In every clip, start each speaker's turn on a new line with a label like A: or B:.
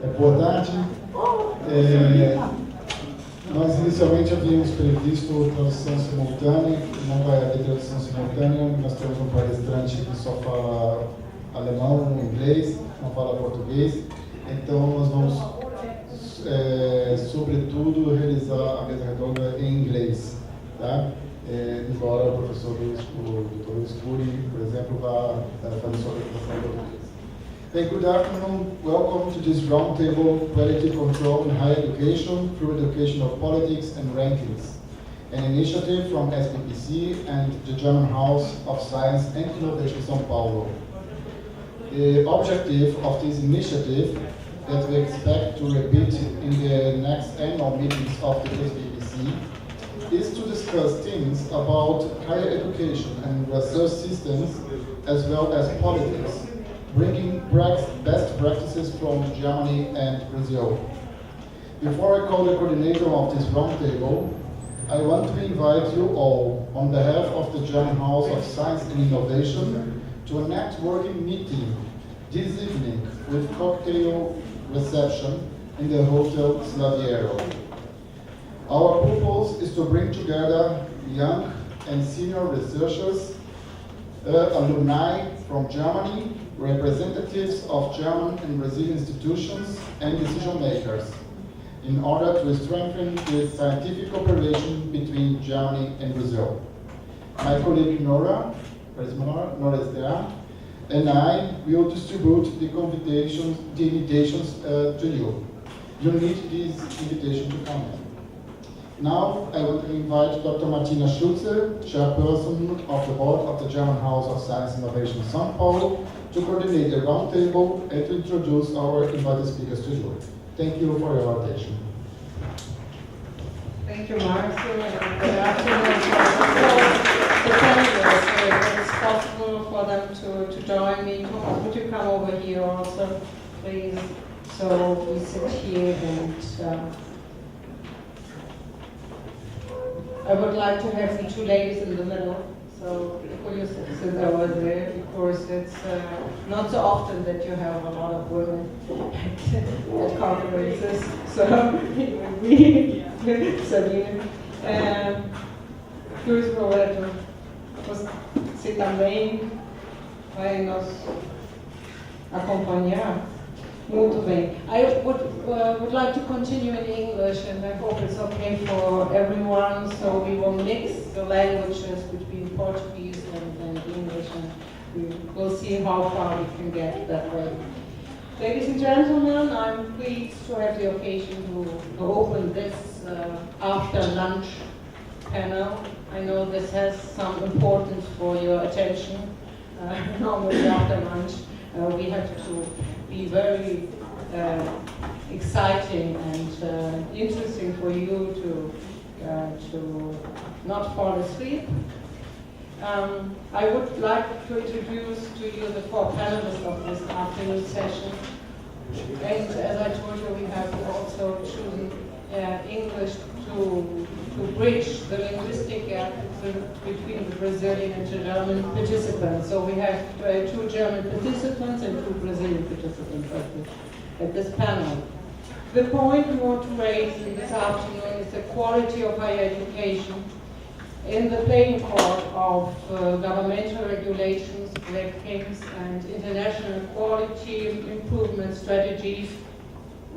A: Boa tarde. Nós inicialmente havíamos previsto tradução simultânea, não vai haver tradução simultânea, nós temos um palestrante que só fala alemão, inglês, não fala português, então nós vamos, sobretudo, realizar a mesa redonda em inglês, tá? Embora o professor, o Dr. Luiz Cury, por exemplo, vá fazer sua apresentação em português. Good afternoon. Welcome to this roundtable, Quality Control in Higher Education through Education of Politics and Rankings, an initiative from SPPC and the German House of Science and Innovation São Paulo. The objective of this initiative that we expect to repeat in the next annual meetings of the SPPC is to discuss things about higher education and research systems as well as politics, bringing best practices from Germany and Brazil. Before I call the coordinator of this roundtable, I want to invite you all, on behalf of the German House of Science and Innovation, to a networking meeting this evening with cocktail reception in the Hotel Slaviero. Our purpose is to bring together young and senior researchers, alumni from Germany, representatives of German and Brazilian institutions and decision makers in order to strengthen the scientific cooperation between Germany and Brazil. My colleague Nora, Nora is there, and I will distribute the invitations to you. You need this invitation to come in. Now, I want to invite Dr. Martina Schulze, Chairperson of the Board of the German House of Science and Innovation São Paulo, to coordinate the roundtable and to introduce our invited speakers to you. Thank you for your attention.
B: Thank you, Marcio, and good afternoon to the panelists. If it's possible for them to join me, Thomas, would you come over here also, please? So we sit here and I would like to have the two ladies in the middle. So could you sit over there? Because it's not so often that you have a lot of women at conferences. So we, Sabine, Luiz Roberto, você também vai nos acompanhar. Muito bem. I would like to continue in English, and I hope it's okay for everyone, so we will mix the languages between Portuguese and English, and we'll see how far we can get that way. Ladies and gentlemen, I'm pleased to have the occasion to open this after lunch panel. I know this has some importance for your attention. Normally after lunch, we have to be very exciting and interesting for you to not fall asleep. I would like to introduce to you the four panelists of this afternoon session. And as I told you, we have also chosen English to bridge the linguistic gap between the Brazilian and German participants. So we have two German participants and two Brazilian participants at this panel. The point we want to raise this afternoon is the quality of higher education in the playing court of governmental regulations, rankings, and international quality improvement strategies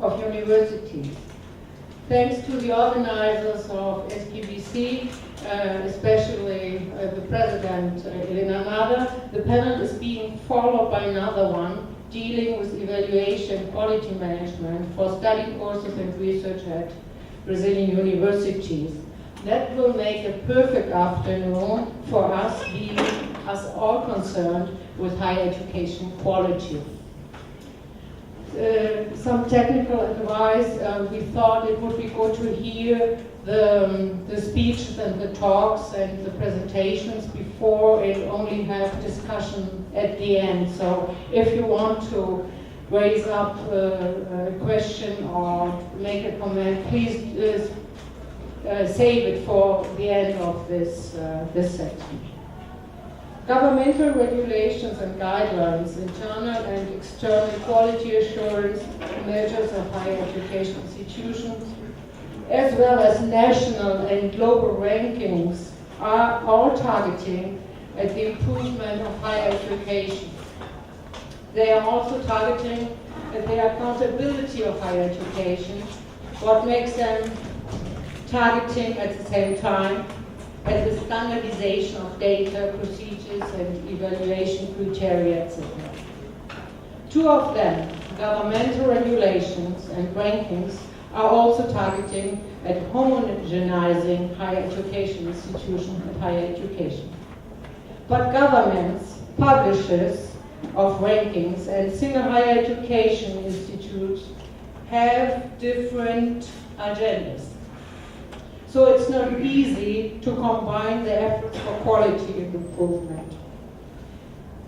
B: of universities. Thanks to the organizers of SPPC, especially the president, Elena Nada, the panel is being followed by another one dealing with evaluation quality management for study courses and research at Brazilian universities. That will make a perfect afternoon for us, being us all concerned with higher education quality. Some technical advice. We thought it would be good to hear the speeches and the talks and the presentations before and only have discussion at the end. So if you want to raise up a question or make a comment, please save it for the end of this section. Governmental regulations and guidelines, internal and external quality assurance measures of higher education institutions, as well as national and global rankings are all targeting at the improvement of higher education. They are also targeting at the accountability of higher education, what makes them targeting at the same time at the standardization of data, procedures, and evaluation criteria, etc. Two of them, governmental regulations and rankings, are also targeting at homogenizing higher education institutions and higher education. But governments, publishers of rankings, and single higher education institutes have different agendas. So it's not easy to combine the efforts for quality improvement.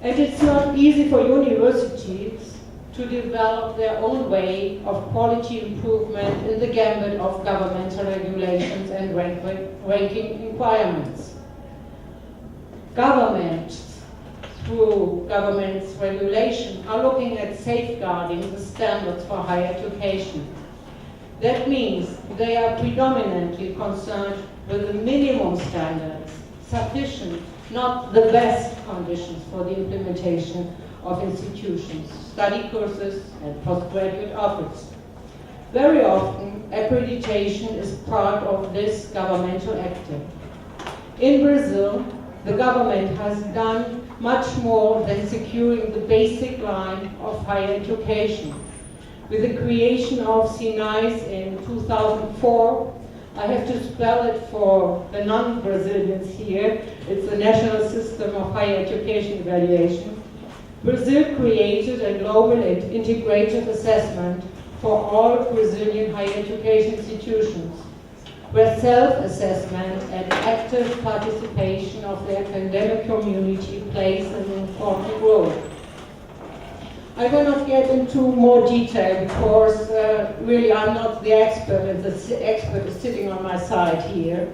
B: And it's not easy for universities to develop their own way of quality improvement in the gambit of governmental regulations and ranking requirements. Governments, through government's regulation, are looking at safeguarding the standards for higher education. That means they are predominantly concerned with the minimum standards, sufficient, not the best conditions for the implementation of institutions, study courses, and postgraduate offers. Very often, accreditation is part of this governmental actor. In Brazil, the government has done much more than securing the basic line of higher education. With the creation of SINAIS in 2004, I have to spell it for the non-Brazilians here, it's the National System of Higher Education Evaluation. Brazil created a global and integrated assessment for all Brazilian higher education institutions, where self-assessment and active participation of the academic community plays an important role. I will not get into more detail because really I'm not the expert, and the expert is sitting on my side here.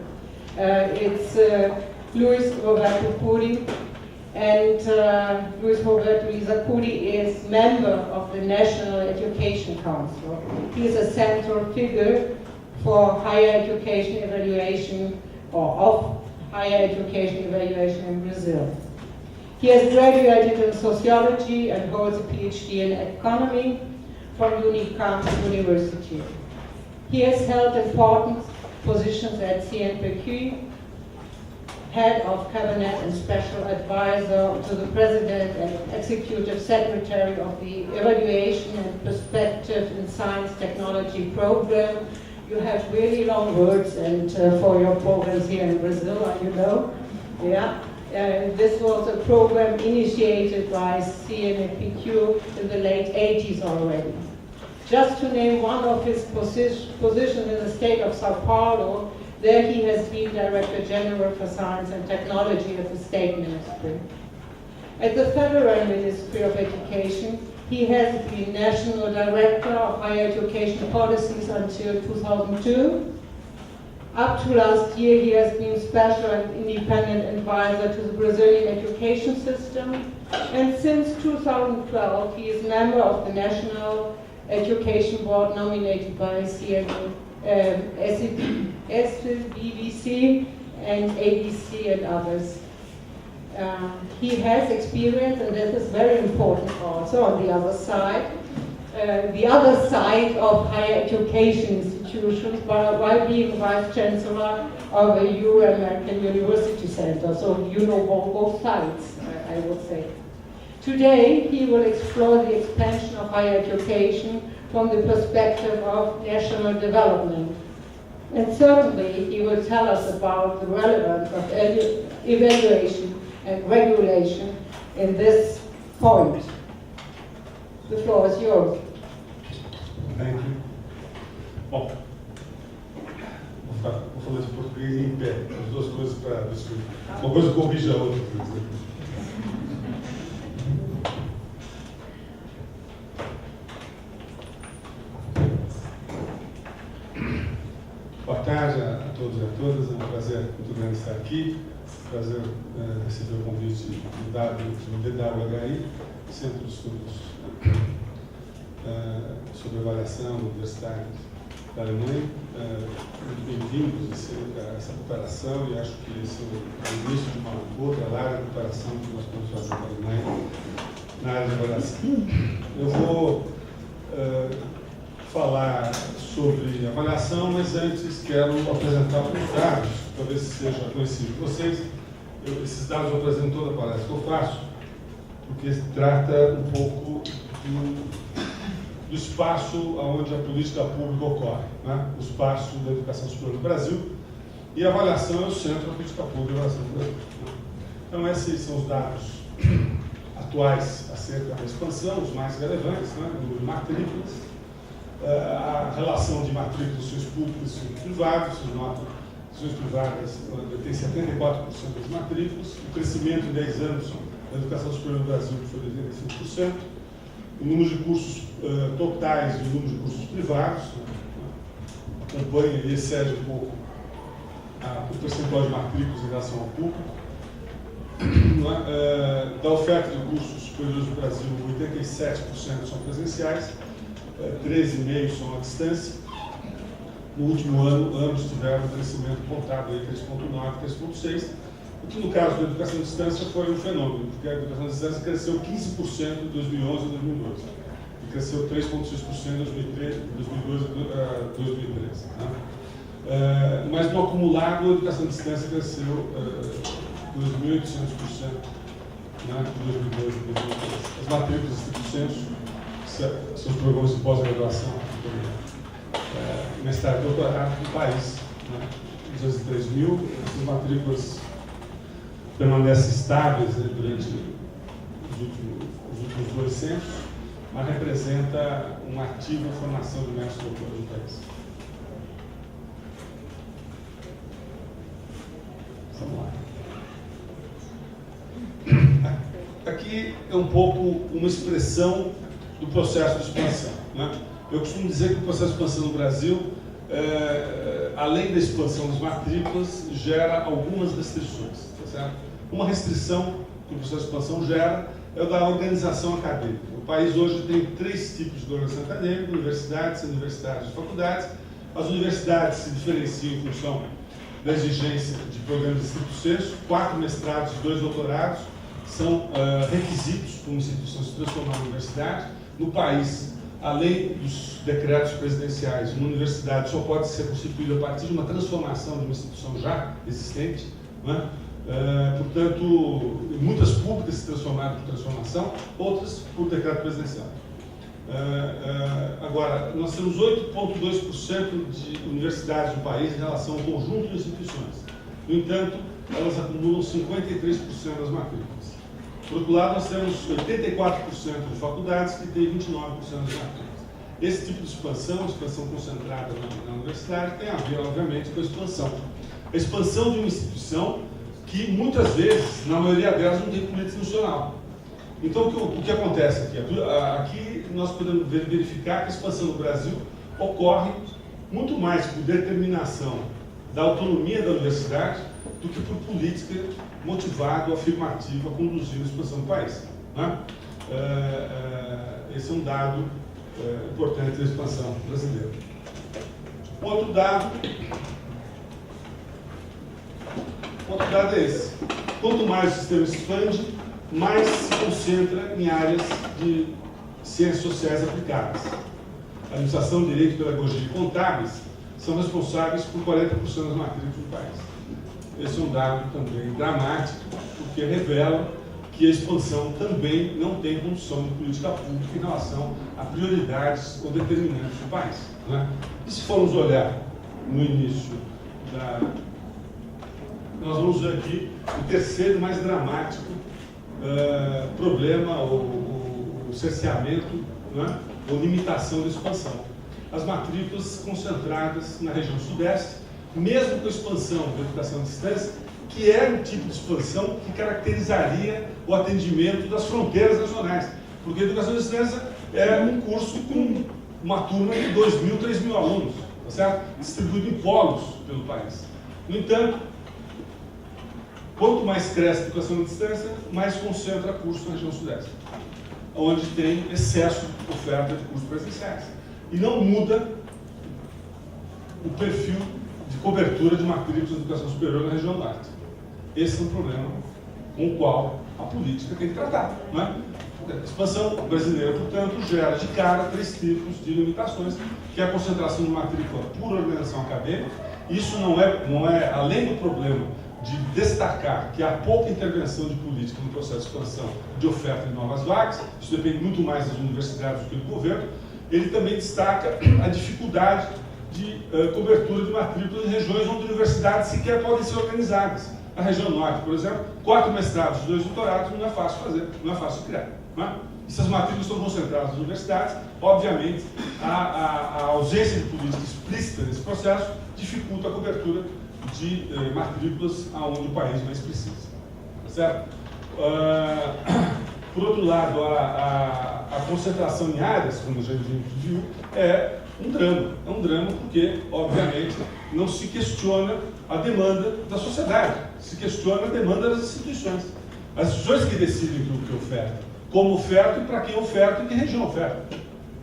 B: It's Luis Roberto Curi, and Luis Roberto Curi is member of the National Education Council. He is a central figure for higher education evaluation, or of higher education evaluation in Brazil. He has graduated in sociology and holds a PhD in economy from Unicamp University. He has held important positions at CNPq, head of cabinet and special advisor to the president and executive secretary of the Evaluation and Perspective in Science Technology program. You have really long words, and for your programs here in Brazil, you know, yeah. This was a program initiated by CNPq in the late 80s already. Just to name one of his positions in the state of Sao Paulo, there he has been Director General for Science and Technology at the State Ministry. At the Federal Ministry of Education, he has been National Director of Higher Education Policies until 2002. Up to last year, he has been special and independent advisor to the Brazilian education system. And since 2012, he is member of the National Education Board nominated by SBBC and ABC and others. He has experience, and this is very important also on the other side of higher education institutions, while being Vice Chancellor of the Euro-American University Center. So you know both sides, I would say. Today, he will explore the expansion of higher education from the perspective of national development. And certainly, he will tell us about the relevance of evaluation and regulation in this point. The floor is yours.
C: Thank you. Bom, vou falar de português em pé, as duas coisas para discutir. Uma coisa corrige a outra. Boa tarde a todos e a todas, é um prazer muito grande estar aqui. aqui. Prazer receber o convite do DWHI, Centro de Estudos sobre Avaliação Universitária da Alemanha. Muito bem-vindos a essa cooperação, e acho que esse é o início de uma outra larga cooperação que nós podemos fazer com a Alemanha na área de avaliação. Eu vou falar sobre avaliação, mas antes quero apresentar alguns dados, talvez seja conhecido de vocês. Esses dados eu apresento toda a palestra que eu faço, porque se trata um pouco do espaço onde a política pública ocorre, né? O espaço da educação superior no Brasil, e a avaliação é o centro da política pública da avaliação no Brasil. Então, esses são os dados atuais acerca da expansão, os mais relevantes, né? O número de matrículas, a relação de matrículas de instituições públicas e instituições privadas. Vocês notam, instituições privadas têm 74% das matrículas, o crescimento em 10 anos da educação superior no Brasil foi de 85%, o número de cursos totais e o número de cursos privados acompanha e excede um pouco o percentual de matrículas em relação ao público. Da oferta de cursos superiores no Brasil, 87% são presenciais, 13,5% são à distância. No último ano, ambos tiveram um crescimento contado aí 3,9% e 3,6%, o que no caso da educação à distância foi um fenômeno, porque a educação à distância cresceu 15% em 2011 e 2012, e cresceu 3,6% em 2012 e 2013. Né? Mas no acumulado, a educação à distância cresceu 2.800%, né, de 2012 e 2013. As matrículas estricto são os programas de pós-graduação, mestrado e doutorado no país. Né? 203.000, essas matrículas permanecem estáveis, né, durante os últimos 2 censos, mas representa uma ativa formação de mestres e doutores no país. Vamos lá. Aqui é um pouco uma expressão do processo de expansão. Né? Eu costumo dizer que o processo de expansão no Brasil, além da expansão das matrículas, gera algumas restrições. Tá certo? Uma restrição que o processo de expansão gera é o da organização acadêmica. O país hoje tem 3 tipos de organização acadêmica: universidades, semi-universidades e faculdades. As universidades se diferenciam em função da exigência de programas de estrito sensu. 4 mestrados e 2 doutorados são requisitos para uma instituição se transformar em universidade. No país, além dos decretos presidenciais, uma universidade só pode ser constituída a partir de uma transformação de uma instituição já existente. Né? Portanto, muitas públicas se transformaram por transformação, outras por decreto presidencial. Agora, nós temos 8,2% de universidades no país em relação ao conjunto de instituições. No entanto, elas acumulam 53% das matrículas. Por outro lado, nós temos 84% de faculdades que têm 29% das matrículas. Esse tipo de expansão concentrada na universidade, tem a ver, obviamente, com a expansão de uma instituição que, muitas vezes, na maioria delas, não tem política institucional. Então, o que acontece aqui? Aqui nós podemos verificar que a expansão no Brasil ocorre muito mais por determinação da autonomia da universidade do que por política motivada, afirmativa, conduzindo a expansão do país. Né? Esse é um dado importante da expansão brasileira. Outro dado é esse. Quanto mais o sistema expande, mais se concentra em áreas de ciências sociais aplicadas. A administração, direito, pedagogia e contábeis são responsáveis por 40% das matrículas do país. Esse é um dado também dramático, porque revela que a expansão também não tem condução de política pública em relação a prioridades ou determinantes do país. Né? E se formos olhar no início nós vamos ver aqui o terceiro mais dramático problema, o cerceamento, né, ou limitação da expansão. As matrículas concentradas na região sudeste, mesmo com a expansão da educação à distância, que é um tipo de expansão que caracterizaria o atendimento das fronteiras nacionais. Porque a educação à distância é um curso com uma turma de 2.000, 3.000 alunos, tá certo? Distribuído em polos pelo país. No entanto, quanto mais cresce a educação à distância, mais concentra curso na região sudeste, onde tem excesso de oferta de cursos presenciais. E não muda o perfil de cobertura de matrículas de educação superior na região norte. Esse é um problema com o qual a política tem que tratar, não é? A expansão brasileira, portanto, gera de cara 3 tipos de limitações, que é a concentração de matrícula por organização acadêmica. Isso não é além do problema de destacar que há pouca intervenção de política no processo de expansão de oferta de novas vagas, isso depende muito mais das universidades do que do governo. Ele também destaca a dificuldade de cobertura de matrículas em regiões onde universidades sequer podem ser organizadas. Na região norte, por exemplo, 4 mestrados e 2 doutorados não é fácil fazer, não é fácil criar. Não é? E se as matrículas estão concentradas nas universidades, obviamente, a ausência de política explícita nesse processo dificulta a cobertura de matrículas aonde o país mais precisa. Certo? Por outro lado, a concentração em áreas, como a gente viu, é um drama. É um drama porque, obviamente, não se questiona a demanda da sociedade, se questiona a demanda das instituições. As instituições que decidem o que oferta, como oferta e para quem oferta e que região oferta.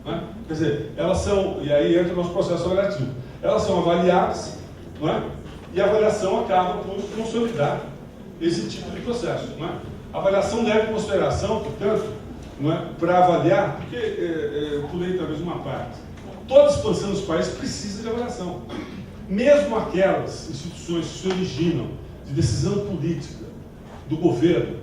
C: Não é? Quer dizer, elas são, e aí entra o nosso processo avaliativo, elas são avaliadas, não é? E a avaliação acaba por consolidar esse tipo de processo. Não é? A avaliação leva em consideração, portanto, não é? Para avaliar, porque eu pulei talvez uma parte, toda expansão dos países precisa de avaliação. Mesmo aquelas instituições que se originam de decisão política do governo,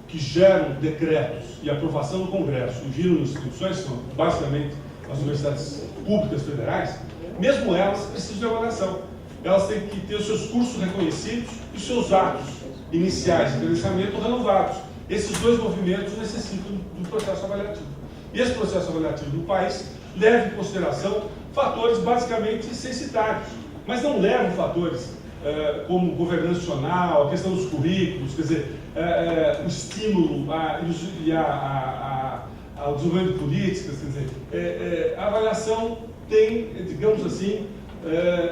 C: que geram decretos e aprovação no Congresso e viram instituições, são basicamente as universidades públicas federais, mesmo elas precisam de avaliação. Elas têm que ter os seus cursos reconhecidos e os seus atos iniciais de credenciamento renovados. Esses 2 movimentos necessitam do processo avaliativo. E esse processo avaliativo no país leva em consideração fatores basicamente censitários, mas não levam fatores como governança institucional, a questão dos currículos, quer dizer, o estímulo ao desenvolvimento de políticas, quer dizer, a avaliação tem, digamos assim,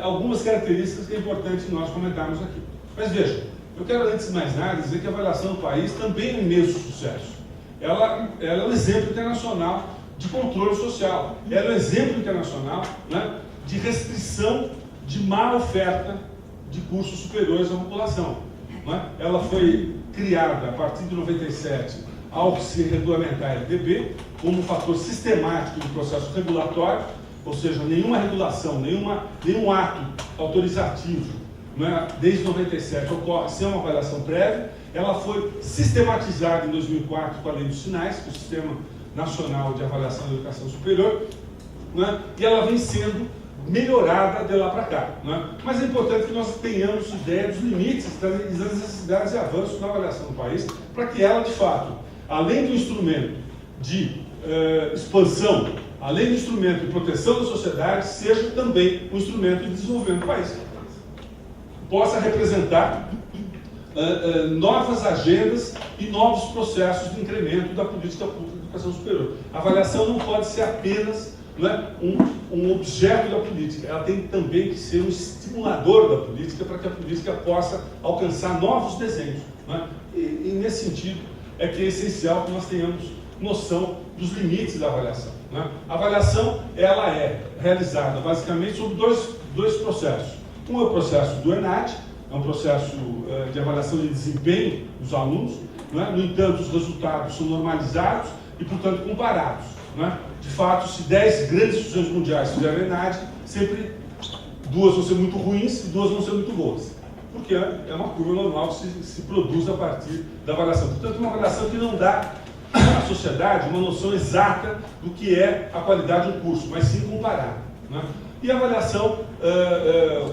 C: algumas características que é importante nós comentarmos aqui. Mas veja, eu quero antes de mais nada dizer que a avaliação do país também é um imenso sucesso. Ela é um exemplo internacional de controle social. Ela é um exemplo internacional, né, de restrição de má oferta de cursos superiores à população. Né? Ela foi criada a partir de 97 ao se regulamentar a LDB como um fator sistemático do processo regulatório, ou seja, nenhuma regulação, nenhum ato autorizativo, né, desde 97 ocorre sem uma avaliação prévia. Ela foi sistematizada em 2004 com a Lei dos Sinais, o Sistema Nacional de Avaliação da Educação Superior, né, e ela vem sendo melhorada de lá para cá. Né? Mas é importante que nós tenhamos ideia dos limites, das necessidades e avanços na avaliação do país, para que ela, de fato, além do instrumento de expansão, além do instrumento de proteção da sociedade, seja também um instrumento de desenvolvimento do país. Possa representar novas agendas e novos processos de incremento da política pública de educação superior. A avaliação não pode ser apenas, não é, um objeto da política, ela tem também que ser um estimulador da política para que a política possa alcançar novos desenhos. Não é? E nesse sentido é que é essencial que nós tenhamos noção dos limites da avaliação. Não é? A avaliação ela é realizada basicamente sobre dois processos. Um é o processo do ENAD, é um processo de avaliação de desempenho dos alunos. Não é? No entanto, os resultados são normalizados e, portanto, comparados. Não é? De fato, se 10 grandes instituições mundiais fizerem ENAD, sempre 2 vão ser muito ruins e 2 vão ser muito boas. Porque é uma curva normal que se produz a partir da avaliação. Portanto, uma avaliação que não dá à sociedade uma noção exata do que é a qualidade do curso, mas sim comparar. Né? E a avaliação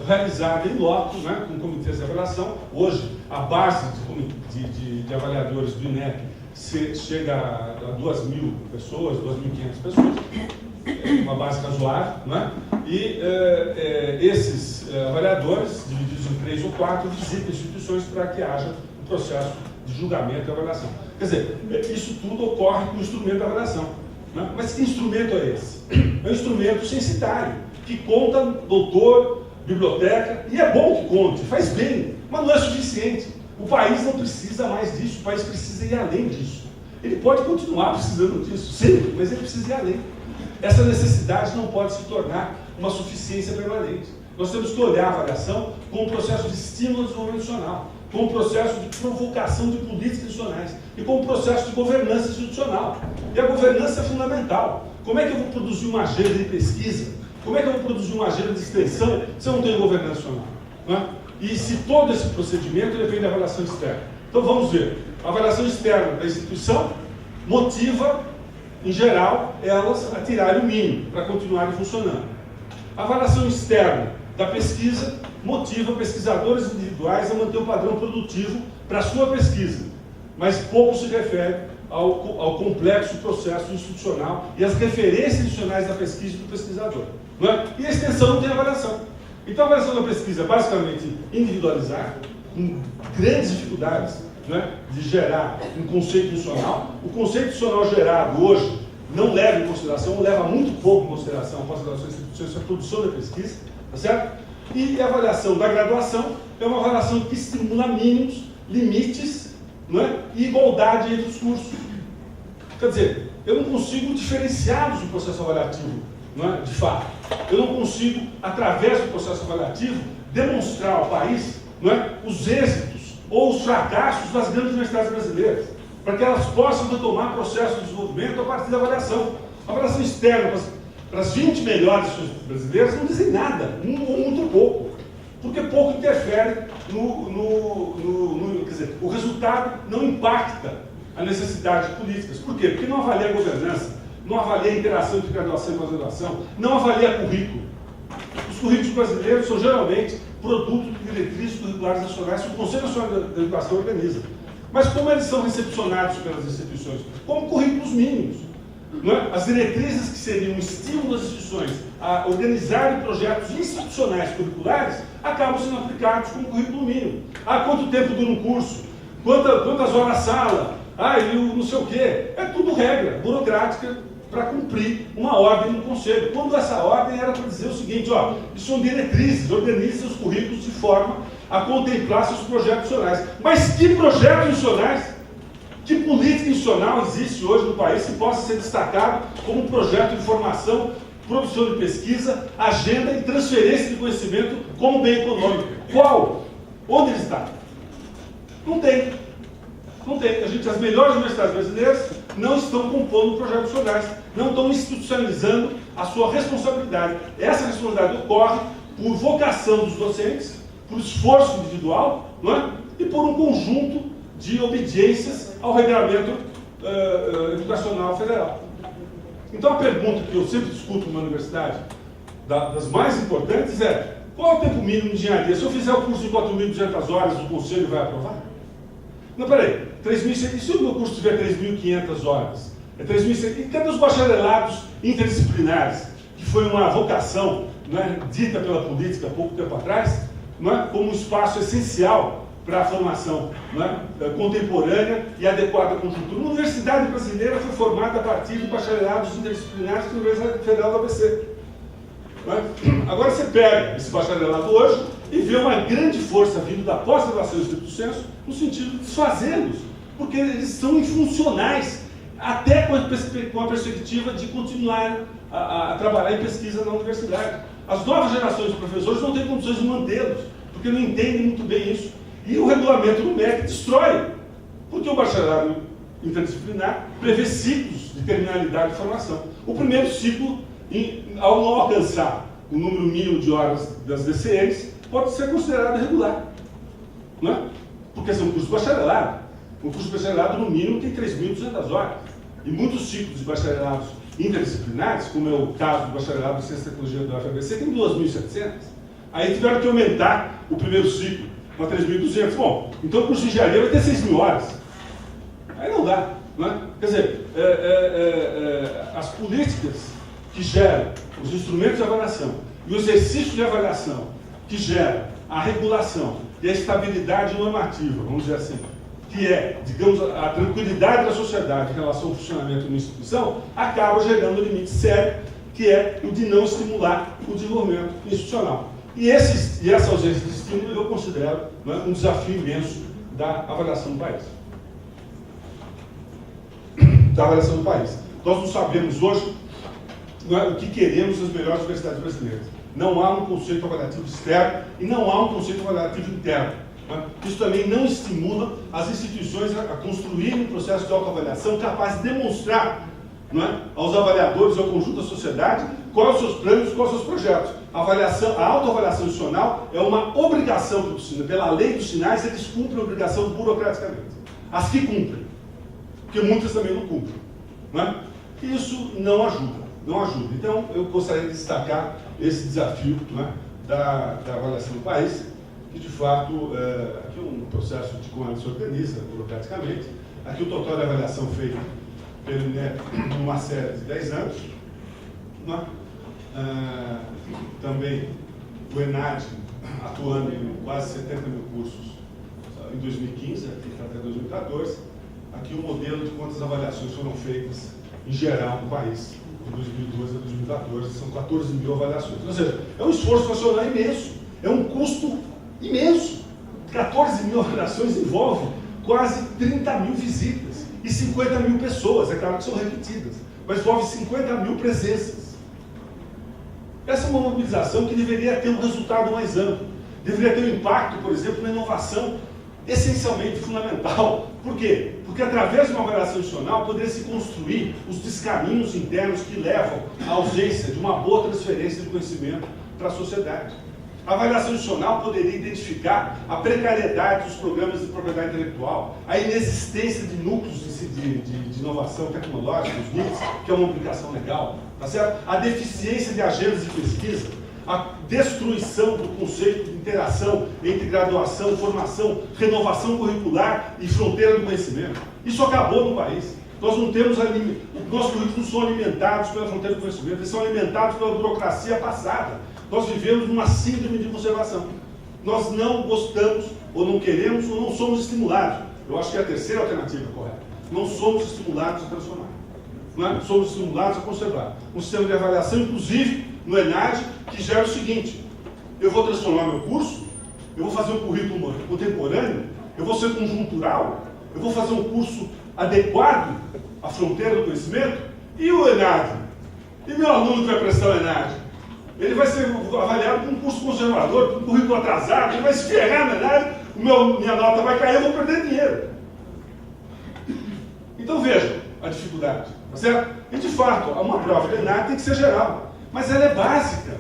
C: realizada em loco, né, com comitês de avaliação. Hoje, a base de avaliadores do INEP chega a 2.000 pessoas, 2.500 pessoas, uma base razoável, né? E esses avaliadores, divididos em 3 ou 4, visitam instituições para que haja um processo de julgamento e avaliação. Quer dizer, isso tudo ocorre com o instrumento da avaliação. Né? Mas que instrumento é esse? É um instrumento censitário, que conta doutor, biblioteca, e é bom que conte, faz bem, mas não é suficiente.
D: O país não precisa mais disso, o país precisa ir além disso. Ele pode continuar precisando disso, sempre, mas ele precisa ir além. Essa necessidade não pode se tornar uma suficiência permanente. Nós temos que olhar a avaliação como um processo de estímulo ao desenvolvimento institucional, como um processo de provocação de políticas institucionais e como um processo de governança institucional. E a governança é fundamental. Como é que eu vou produzir uma agenda de pesquisa? Como é que eu vou produzir uma agenda de extensão se eu não tenho governança institucional? Não é? E se todo esse procedimento depende da avaliação externa. Então vamos ver. A avaliação externa da instituição motiva, em geral, elas a tirarem o mínimo para continuarem funcionando. A avaliação externa da pesquisa motiva pesquisadores individuais a manter o padrão produtivo para a sua pesquisa, mas pouco se refere ao complexo processo institucional e às referências institucionais da pesquisa do pesquisador. Não é? E a extensão não tem avaliação. Então a avaliação da pesquisa é basicamente individualizada, com grandes dificuldades, não é, de gerar um conceito institucional. O conceito institucional gerado hoje não leva em consideração, ou leva muito pouco em consideração a consideração das instituições, a produção da pesquisa, tá certo? E a avaliação da graduação é uma avaliação que estimula mínimos, limites, não é, e igualdade entre os cursos. Quer dizer, eu não consigo diferenciá-los do processo avaliativo, não é, de fato. Eu não consigo, através do processo avaliativo, demonstrar ao país, não é, os êxitos ou os fracassos das grandes universidades brasileiras, para que elas possam retomar processo de desenvolvimento a partir da avaliação. A avaliação externa para as 20 melhores instituições brasileiras não dizem nada, ou muito pouco, porque pouco interfere quer dizer, o resultado não impacta a necessidade de políticas. Por quê? Porque não avalia a governança, não avalia a interação entre graduação e pós-graduação, não avalia currículo. Os currículos brasileiros são geralmente produto de diretrizes curriculares nacionais que o Conselho Nacional da Educação organiza. Mas como eles são recepcionados pelas instituições? Como currículos mínimos. Não é? As diretrizes que seriam um estímulo às instituições a organizarem projetos institucionais curriculares acabam sendo aplicados como currículo mínimo. Quanto tempo dura um curso? Quantas horas sala? E o não sei o quê. É tudo regra burocrática para cumprir uma ordem do Conselho. Quando essa ordem era para dizer o seguinte, isso são diretrizes, organize seus currículos de forma a contemplar seus projetos institucionais. Mas que projetos institucionais? Que política institucional existe hoje no país que possa ser destacado como um projeto de formação, produção de pesquisa, agenda e transferência de conhecimento como bem econômico? Qual? Onde ele está? Não tem. Não tem. As melhores universidades brasileiras não estão compondo projetos institucionais, não estão institucionalizando a sua responsabilidade. Essa responsabilidade ocorre por vocação dos docentes, por esforço individual, não é? E por um conjunto de obediências ao regramento educacional federal. Então a pergunta que eu sempre discuto numa universidade, das mais importantes, é: qual é o tempo mínimo de engenharia? Se eu fizer o curso de 4.200 horas, o Conselho vai aprovar? Não, peraí, 3.100, e se o meu curso tiver 3.500 horas? É 3.100, e cadê os bacharelados interdisciplinares, que foi uma vocação, não é, dita pela política há pouco tempo atrás, não é, como um espaço essencial para a formação, não é, contemporânea e adequada à conjuntura? Uma universidade brasileira foi formada a partir de bacharelados interdisciplinares da Universidade Federal do ABC. Não é? Agora você pega esse bacharelado hoje e vê uma grande força vindo da pós-graduação do estricto senso, no sentido de desfazê-los, porque eles são infuncionais, até com a perspectiva de continuar a trabalhar em pesquisa na universidade. As novas gerações de professores não têm condições de mantê-los, porque não entendem muito bem isso. E o regulamento do MEC destrói, porque o bacharelado interdisciplinar prevê ciclos de terminalidade de formação. O primeiro ciclo, ao não alcançar o número mínimo de horas das DCMs, pode ser considerado irregular, não é? Porque são cursos de bacharelado. Um curso de bacharelado, no mínimo, tem 3.200 horas. E muitos ciclos de bacharelados interdisciplinares, como é o caso do bacharelado de Ciência e Tecnologia da UFABC, tem 2.700. Aí tiveram que aumentar o primeiro ciclo para 3.200. Bom, então o curso de engenharia vai ter 6.000 horas. Aí não dá, não é? Quer dizer, as políticas que geram os instrumentos de avaliação e o exercício de avaliação que gera a regulação e a estabilidade normativa, vamos dizer assim, que é, digamos, a tranquilidade da sociedade em relação ao funcionamento de uma instituição, acaba gerando um limite sério, que é o de não estimular o desenvolvimento institucional. E essa ausência de estímulo eu considero, né, um desafio imenso da avaliação do país. Da avaliação do país. Nós não sabemos hoje o que queremos nas melhores universidades brasileiras. Não há um conceito avaliativo externo e não há um conceito avaliativo interno. Isso também não estimula as instituições a construírem um processo de autoavaliação capaz de demonstrar, aos avaliadores e ao conjunto da sociedade quais são os seus planos, quais são os seus projetos. A autoavaliação institucional é uma obrigação do SINA. Pela lei dos sinais, eles cumprem a obrigação burocraticamente. As que cumprem, porque muitas também não cumprem. Isso não ajuda. Então, eu gostaria de destacar esse desafio da avaliação do país, que de fato aqui é um processo de como se organiza burocraticamente. Aqui o total de avaliação feito pelo INEP numa série de 10 anos. Também o ENAD atuando em quase 70 mil cursos em 2015, aqui até 2014. Aqui o modelo de quantas avaliações foram feitas em geral no país, de 2012 a 2014, são 14 mil avaliações. Ou seja, é um esforço nacional imenso, é um custo imenso. 14 mil avaliações envolve quase 30 mil visitas e 50 mil pessoas, é claro que são repetidas, mas envolve 50 mil presenças. Essa é uma mobilização que deveria ter um resultado mais amplo, deveria ter um impacto, por exemplo, na inovação, essencialmente fundamental. Por quê? Porque através de uma avaliação institucional poderia se construir os descaminhos internos que levam à ausência de uma boa transferência de conhecimento para a sociedade. A avaliação institucional poderia identificar a precariedade dos programas de propriedade intelectual, a inexistência de núcleos de inovação tecnológica, os NICs, que é uma obrigação legal, tá certo? A deficiência de agendas de pesquisa, a destruição do conceito de interação entre graduação, formação, renovação curricular e fronteira do conhecimento. Isso acabou no país. Nós não temos nossos currículos não são alimentados pela fronteira do conhecimento, eles são alimentados pela burocracia passada. Nós vivemos numa síndrome de conservação. Nós não gostamos, ou não queremos, ou não somos estimulados. Eu acho que é a terceira alternativa correta. Não somos estimulados a transformar. Somos estimulados a conservar. Um sistema de avaliação, inclusive, no ENAD, que gera o seguinte: eu vou transformar meu curso, eu vou fazer um currículo contemporâneo, eu vou ser conjuntural, eu vou fazer um curso adequado à fronteira do conhecimento, e o ENAD? E meu aluno que vai prestar o ENAD? Ele vai ser avaliado com um curso conservador, com um currículo atrasado, ele vai se ferrar no ENAD, minha nota vai cair, eu vou perder dinheiro. Então vejam a dificuldade, tá certo? E de fato, uma prova do ENAD tem que ser geral, mas ela é básica.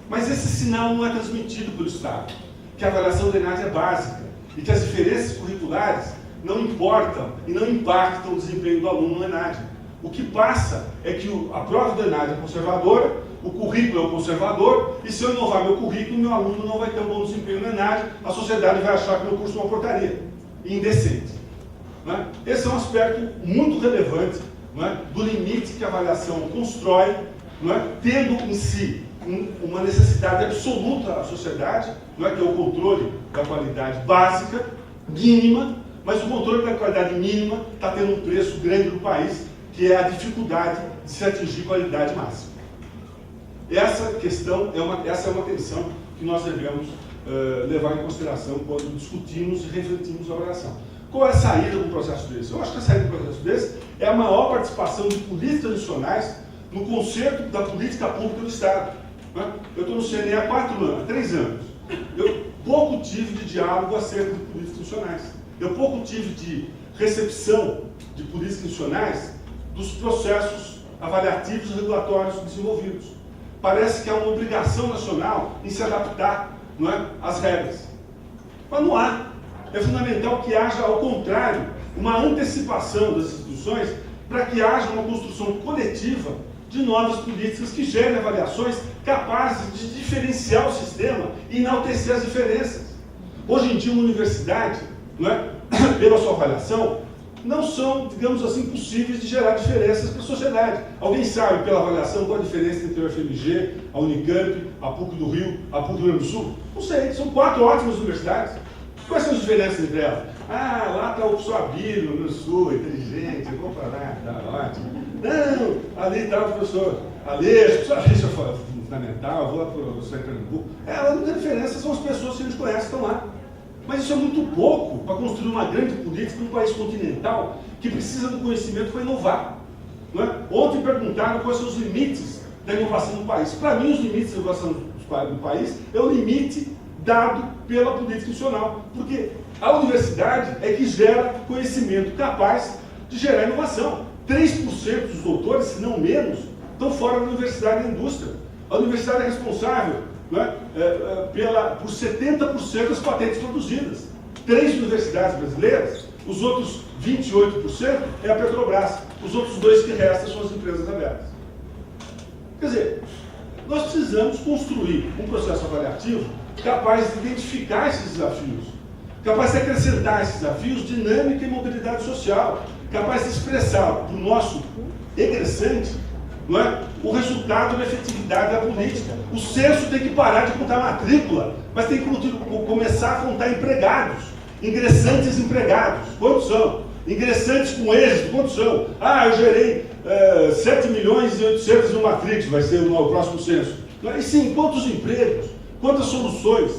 D: Mas esse sinal não é transmitido pelo Estado, que a avaliação do ENAD é básica e que as diferenças curriculares não importam e não impactam o desempenho do aluno no ENAD. O que passa é que a prova do ENAD é conservadora, o currículo é o conservador, e se eu inovar meu currículo, meu aluno não vai ter um bom desempenho no ENAD, a sociedade vai achar que meu curso é uma porcaria, indecente. Esse é um aspecto muito relevante do limite que a avaliação constrói, tendo em si uma necessidade absoluta à sociedade, que é o controle da qualidade básica, mínima, mas o controle da qualidade mínima está tendo um preço grande no país, que é a dificuldade de se atingir qualidade máxima. Essa questão essa é uma tensão que nós devemos levar em consideração quando discutimos e refletimos a avaliação. Qual é a saída de um processo desse? Eu acho que a saída de um processo desse é a maior participação de políticas nacionais no concerto da política pública do Estado. Eu estou no CNE há 3 anos. Eu pouco tive de diálogo acerca de políticas nacionais. Eu pouco tive de recepção de políticas nacionais dos processos avaliativos e regulatórios desenvolvidos. Parece que há uma obrigação nacional em se adaptar às regras. Mas não há. É fundamental que haja, ao contrário, uma antecipação das instituições para que haja uma construção coletiva de novas políticas que gerem avaliações capazes de diferenciar o sistema e enaltecer as diferenças. Hoje em dia, uma universidade, pela sua avaliação, não são, digamos assim, possíveis de gerar diferenças para a sociedade. Alguém sabe, pela avaliação, qual a diferença entre o UFMG, a Unicamp, a PUC do Rio, a PUC do Rio Grande do Sul? Não sei, são 4 ótimas universidades. Quais são as diferenças entre elas? Lá está o professor Abílio, no Sul, inteligente, eu vou para lá, está ótimo. Não, ali está o professor Aleixo, é fundamental, eu vou lá para o professor em Pernambuco. Ela não tem diferença, são as pessoas que a gente conhece que estão lá. Mas isso é muito pouco para construir uma grande política num país continental que precisa do conhecimento para inovar. Não é? Ontem perguntaram quais são os limites da inovação no país. Para mim, os limites da inovação do país é o limite dado pela política institucional. Porque a universidade é que gera conhecimento capaz de gerar inovação. 3% dos doutores, se não menos, estão fora da universidade e da indústria. A universidade é responsável, não é, por 70% das patentes produzidas. 3 universidades brasileiras, os outros 28% é a Petrobras. Os outros 2 que restam são as empresas abertas. Quer dizer, nós precisamos construir um processo avaliativo capaz de identificar esses desafios, capaz de acrescentar esses desafios dinâmica e mobilidade social, capaz de expressar para o nosso egressante, não é, o resultado da efetividade da política. O censo tem que parar de contar matrícula, mas tem que começar a contar empregados, ingressantes empregados. Quantos são? Ingressantes com êxito, quantos são? Ah, eu gerei 7 milhões e 800 no Matrix, vai ser o próximo censo. E sim, quantos empregos, quantas soluções,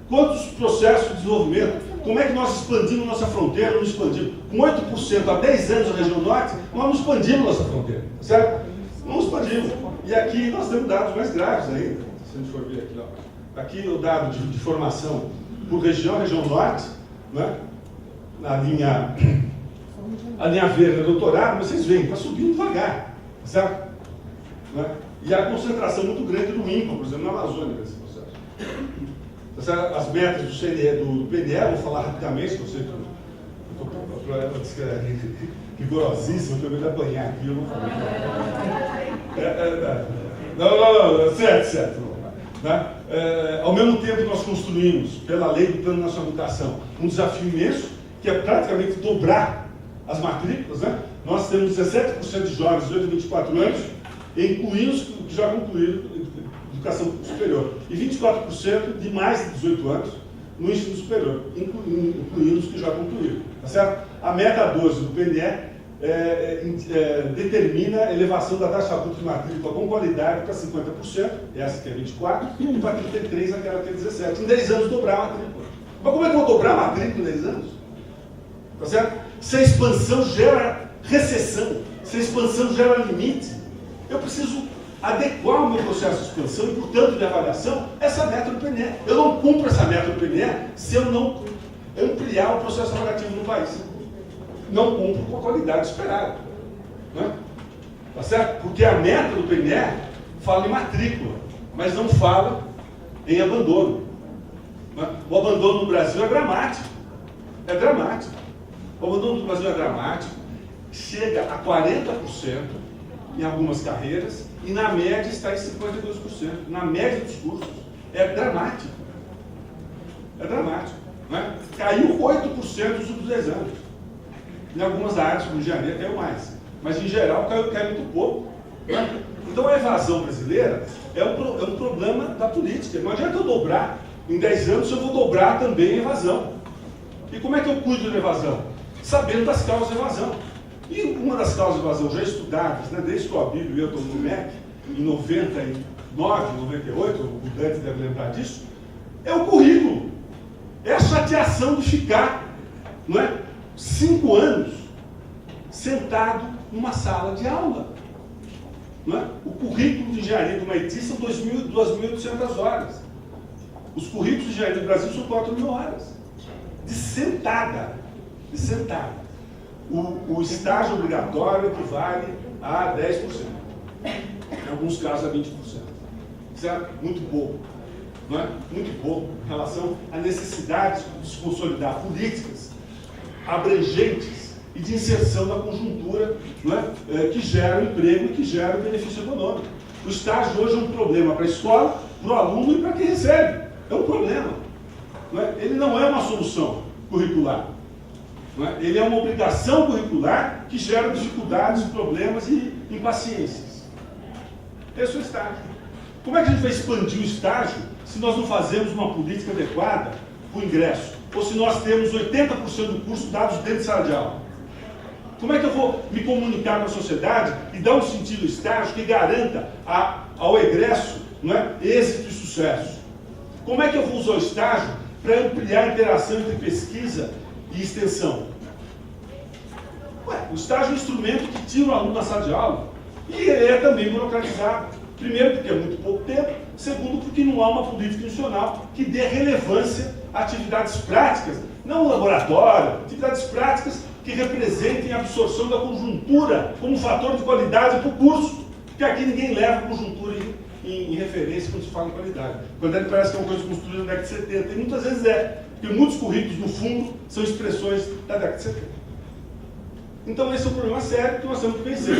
D: quantos processos de desenvolvimento, como é que nós expandimos nossa fronteira, não expandimos? Com 8% há 10 anos na região norte, nós não expandimos nossa fronteira, certo? Não expandimos. E aqui nós temos dados mais graves ainda, se a gente for ver aqui, ó. Aqui o dado de formação por região norte, né? A linha verde é doutorado, mas vocês veem, está subindo devagar, certo? Né? E há concentração muito grande do INPA, por exemplo, na Amazônia, nesse processo. As metas do CNE, do PNE, vou falar rapidamente, que eu sei que eu estou rigorosíssimo, eu tenho medo de apanhar aqui, eu vou falar. Não, certo. Né? Ao mesmo tempo, nós construímos, pela lei do Plano Nacional de Educação, um desafio imenso, que é praticamente dobrar as matrículas. Né? Nós temos 17% de jovens de 8 a 24 anos, incluindo os que já concluíram educação superior, e 24% de mais de 18 anos no ensino superior, incluindo os que já concluíram. Tá certo? A meta 12 do PNE determina a elevação da taxa bruta de matrícula com qualidade para 50%, essa que é 24%, e para 33%, aquela que é 17%. Em 10 anos dobrar a matrícula. Mas como é que eu vou dobrar a matrícula em 10 anos? Tá certo? Se a expansão gera recessão, se a expansão gera limite, eu preciso adequar o meu processo de expansão e, portanto, de avaliação, essa meta do PNE. Eu não cumpro essa meta do PNE se eu não ampliar o processo avaliativo no país. Não cumpro com a qualidade esperada. Né? Tá certo? Porque a meta do PNE fala em matrícula, mas não fala em abandono. Né? O abandono no Brasil é dramático. É dramático. O abandono no Brasil é dramático. Chega a 40% em algumas carreiras e na média está em 52%. Na média dos cursos. É dramático. É dramático. Né? Caiu 8% nos últimos 10 anos. Em algumas áreas, como engenharia, caiu mais. Mas, em geral, caiu muito pouco. Né? Então, a evasão brasileira é um problema da política. Não adianta eu dobrar. Em 10 anos, eu vou dobrar também a evasão. E como é que eu cuido da evasão? Sabendo das causas da evasão. E uma das causas da evasão já estudadas, né, desde que o Abílio e eu estou no MEC, em 99, 98, o Dante deve lembrar disso, é o currículo. É a chateação de ficar, não é, 5 anos sentado numa sala de aula. Não é? O currículo de engenharia do MIT são 2.800 horas. Os currículos de engenharia do Brasil são 4.000 horas. De sentada. De sentada. O estágio obrigatório equivale a 10%. Em alguns casos a 20%. Certo? Muito pouco. Não é? Muito pouco em relação à necessidade de se consolidar políticas abrangentes e de inserção na conjuntura, não é? Que gera o emprego e que gera o benefício econômico. O estágio hoje é um problema para a escola, para o aluno e para quem recebe. É um problema. Não é? Ele não é uma solução curricular. Não é? Ele é uma obrigação curricular que gera dificuldades, problemas e impaciências. Esse é o estágio. Como é que a gente vai expandir o estágio se nós não fazemos uma política adequada para o ingresso? Ou se nós temos 80% do curso dados dentro de sala de aula? Como é que eu vou me comunicar com a sociedade e dar um sentido ao estágio que garanta ao egresso, não é, êxito e sucesso? Como é que eu vou usar o estágio para ampliar a interação entre pesquisa e extensão? Ué, o estágio é um instrumento que tira o aluno da sala de aula e ele é também burocratizado. Primeiro, porque é muito pouco tempo. Segundo, porque não há uma política institucional que dê relevância a atividades práticas, não o laboratório, atividades práticas que representem a absorção da conjuntura como fator de qualidade para o curso. Porque aqui ninguém leva conjuntura em referência quando se fala em qualidade. Quando ele parece que é uma coisa construída na década de 70, e muitas vezes é, porque muitos currículos, no fundo, são expressões da década de 70. Então esse é um problema sério que nós temos que vencer.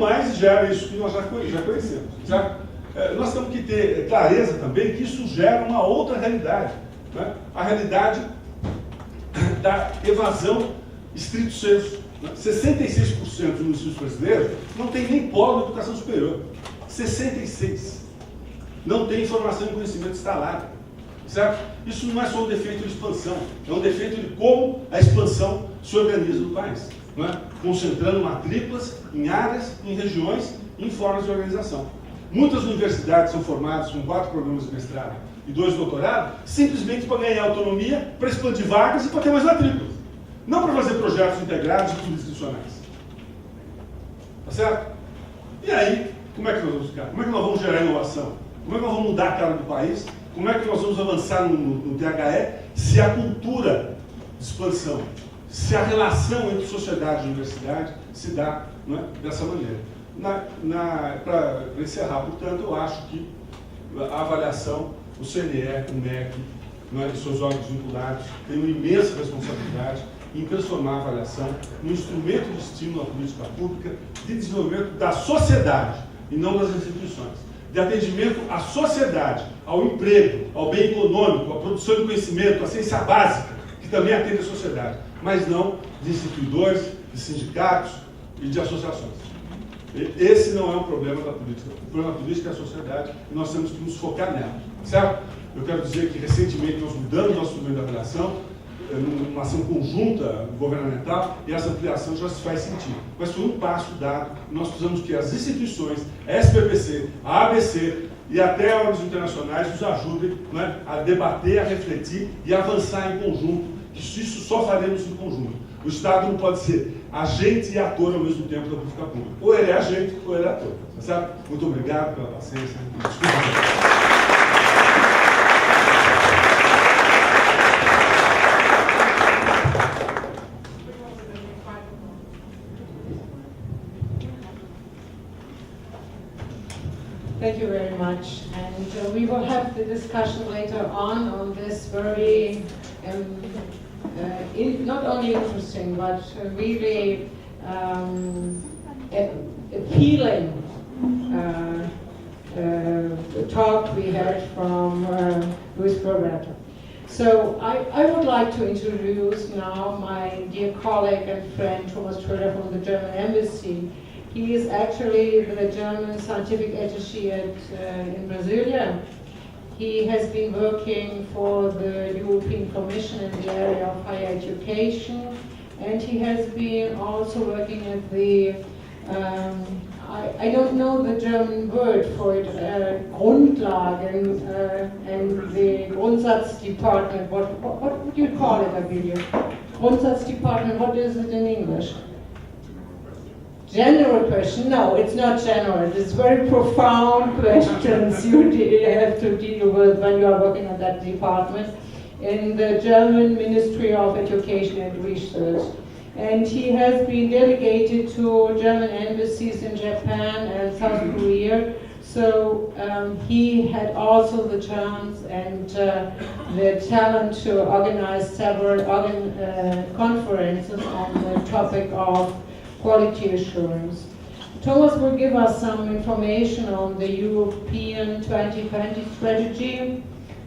D: Mas gera isso que nós já conhecemos. Certo? Nós temos que ter clareza também que isso gera uma outra realidade. Né? A realidade da evasão estrito sensu. 66% dos municípios brasileiros não tem nem polo de educação superior. 66%. Não tem informação e conhecimento instalado. Certo? Isso não é só um defeito de expansão, é um defeito de como a expansão se organiza no país. Não é? Concentrando matrículas em áreas, em regiões, em formas de organização. Muitas universidades são formadas com 4 programas de mestrado e 2 de doutorado, simplesmente para ganhar autonomia, para expandir vagas e para ter mais matrículas. Não para fazer projetos integrados e institucionais. Tá certo? E aí, como é que nós vamos ficar? Como é que nós vamos gerar inovação? Como é que nós vamos mudar a cara do país? Como é que nós vamos avançar no THE se a cultura de expansão, se a relação entre sociedade e universidade se dá, não é, dessa maneira? Para encerrar, portanto, eu acho que a avaliação, o CNE, o MEC, não é, e seus órgãos vinculados, têm uma imensa responsabilidade em transformar a avaliação num instrumento de estímulo à política pública de desenvolvimento da sociedade e não das instituições, de atendimento à sociedade, ao emprego, ao bem econômico, à produção de conhecimento, à ciência básica, que também atende a sociedade, mas não de instituidores, de sindicatos e de associações. Esse não é um problema da política. O problema da política é a sociedade e nós temos que nos focar nela. Certo? Eu quero dizer que recentemente nós mudamos nosso instrumento de avaliação, numa ação conjunta governamental, e essa ampliação já se faz sentir. Mas foi um passo dado. Nós precisamos que as instituições, a SPPC, a ABC e até órgãos internacionais nos ajudem, né, a debater, a refletir e avançar em conjunto. Isso só faremos em conjunto. O Estado não pode ser agente e ator ao mesmo tempo da política pública. Ou ele é agente ou ele é ator. Certo? Muito obrigado pela paciência. Desculpa.
B: Thank you very much. And we will have the discussion later on this very, not only interesting, but really appealing talk we heard from Luis Roberto. So I would like to introduce now my dear colleague and friend Thomas Schröder from the German Embassy. He is actually the German scientific attaché in Brasilia. He has been working for the European Commission in the area of higher education, and he has been also working at the, I don't know the German word for it, Grundlagen and the Grundsatz department. What would you call it, Abilio? Grundsatz department, what is it in English? General question? No, it's not general. It's very profound questions you have to deal with when you are working on that department in the German Ministry of Education and Research. And he has been delegated to German embassies in Japan and South Korea. So he had also the chance and the talent to organize several conferences on the topic of quality assurance. Thomas will give us some information on the European 2020 strategy,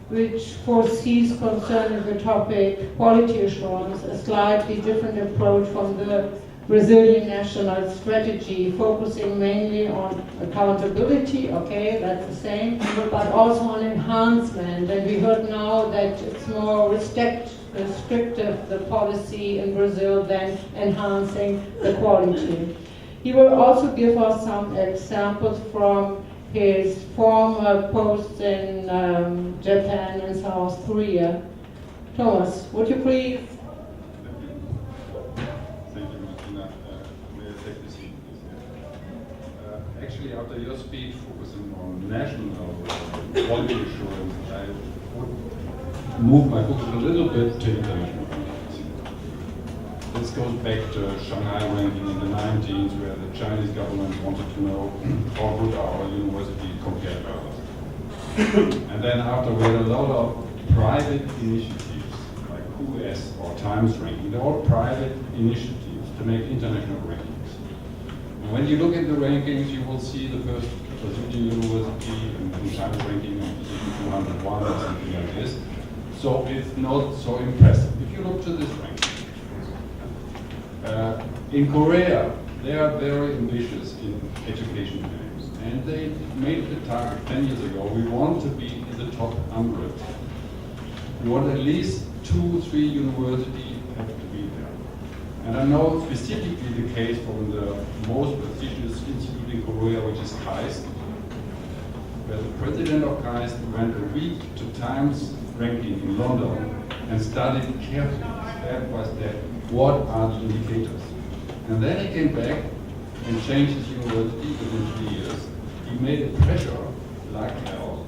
B: which foresees concerning the topic quality assurance a slightly different approach from the Brazilian national strategy, focusing mainly on accountability, okay, that's the same, but also on enhancement. And we heard now that it's more restrictive, the policy in Brazil, than enhancing the quality. He will also give us some examples from his former posts in Japan and South Korea. Thomas, would you please?
E: Thank you, Martina. May I take this seat, please? Actually, after your speech focusing on national quality assurance, I would move my focus a little bit to international rankings. This goes back to Shanghai ranking in the 19s, where the Chinese government wanted to know how good our university compared to others. And then after we had a lot of private initiatives, like QS or Times ranking, they're all private initiatives to make international rankings. And when you look at the rankings, you will see the first Brazilian university in Times ranking of position 201 or something like this. So it's not so impressive. If you look to this ranking, in Korea, they are very ambitious in education games, and they made the target 10 years ago. We want to be in the top 100. We want at least 2-3 universities have to be there. And I know specifically the case from the most prestigious institute in Korea, which is KAIST, where the president of KAIST went a week to Times ranking in London and studied carefully, step by step, what are the indicators. And then he came back and changed his university within 3 years. He made it pressure like hell.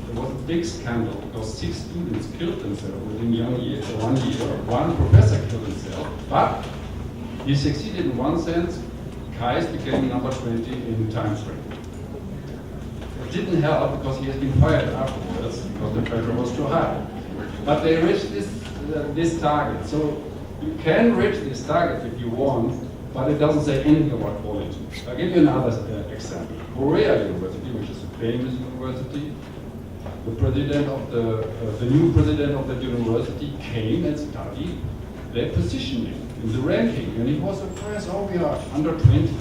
E: There was a big scandal because 6 students killed themselves within 1 year. One professor killed himself, but he succeeded in one sense. KAIST became number 20 in Times ranking. It didn't help because he has been fired afterwards because the pressure was too high. But they reached this target. So you can reach this target if you want, but it doesn't say anything about quality. I'll give you another example. Korea University, which is a famous university, the president of the new president of that university came and studied their positioning in the ranking, and he was surprised, oh, we are under 20.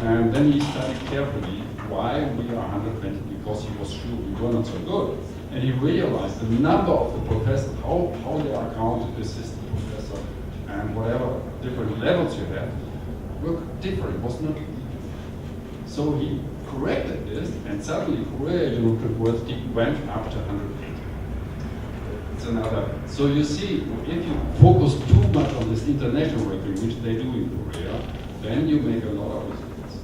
E: And then he studied carefully why we are 120, because he was sure we were not so good. And he realized the number of the professors, how they are counted, assistant professor, and whatever different levels you have, were different, was not equal. So he corrected this, and suddenly Korea University went up to 180. It's another. So you see, if you focus too much on this international ranking, which they do in Korea, then you make a lot of mistakes.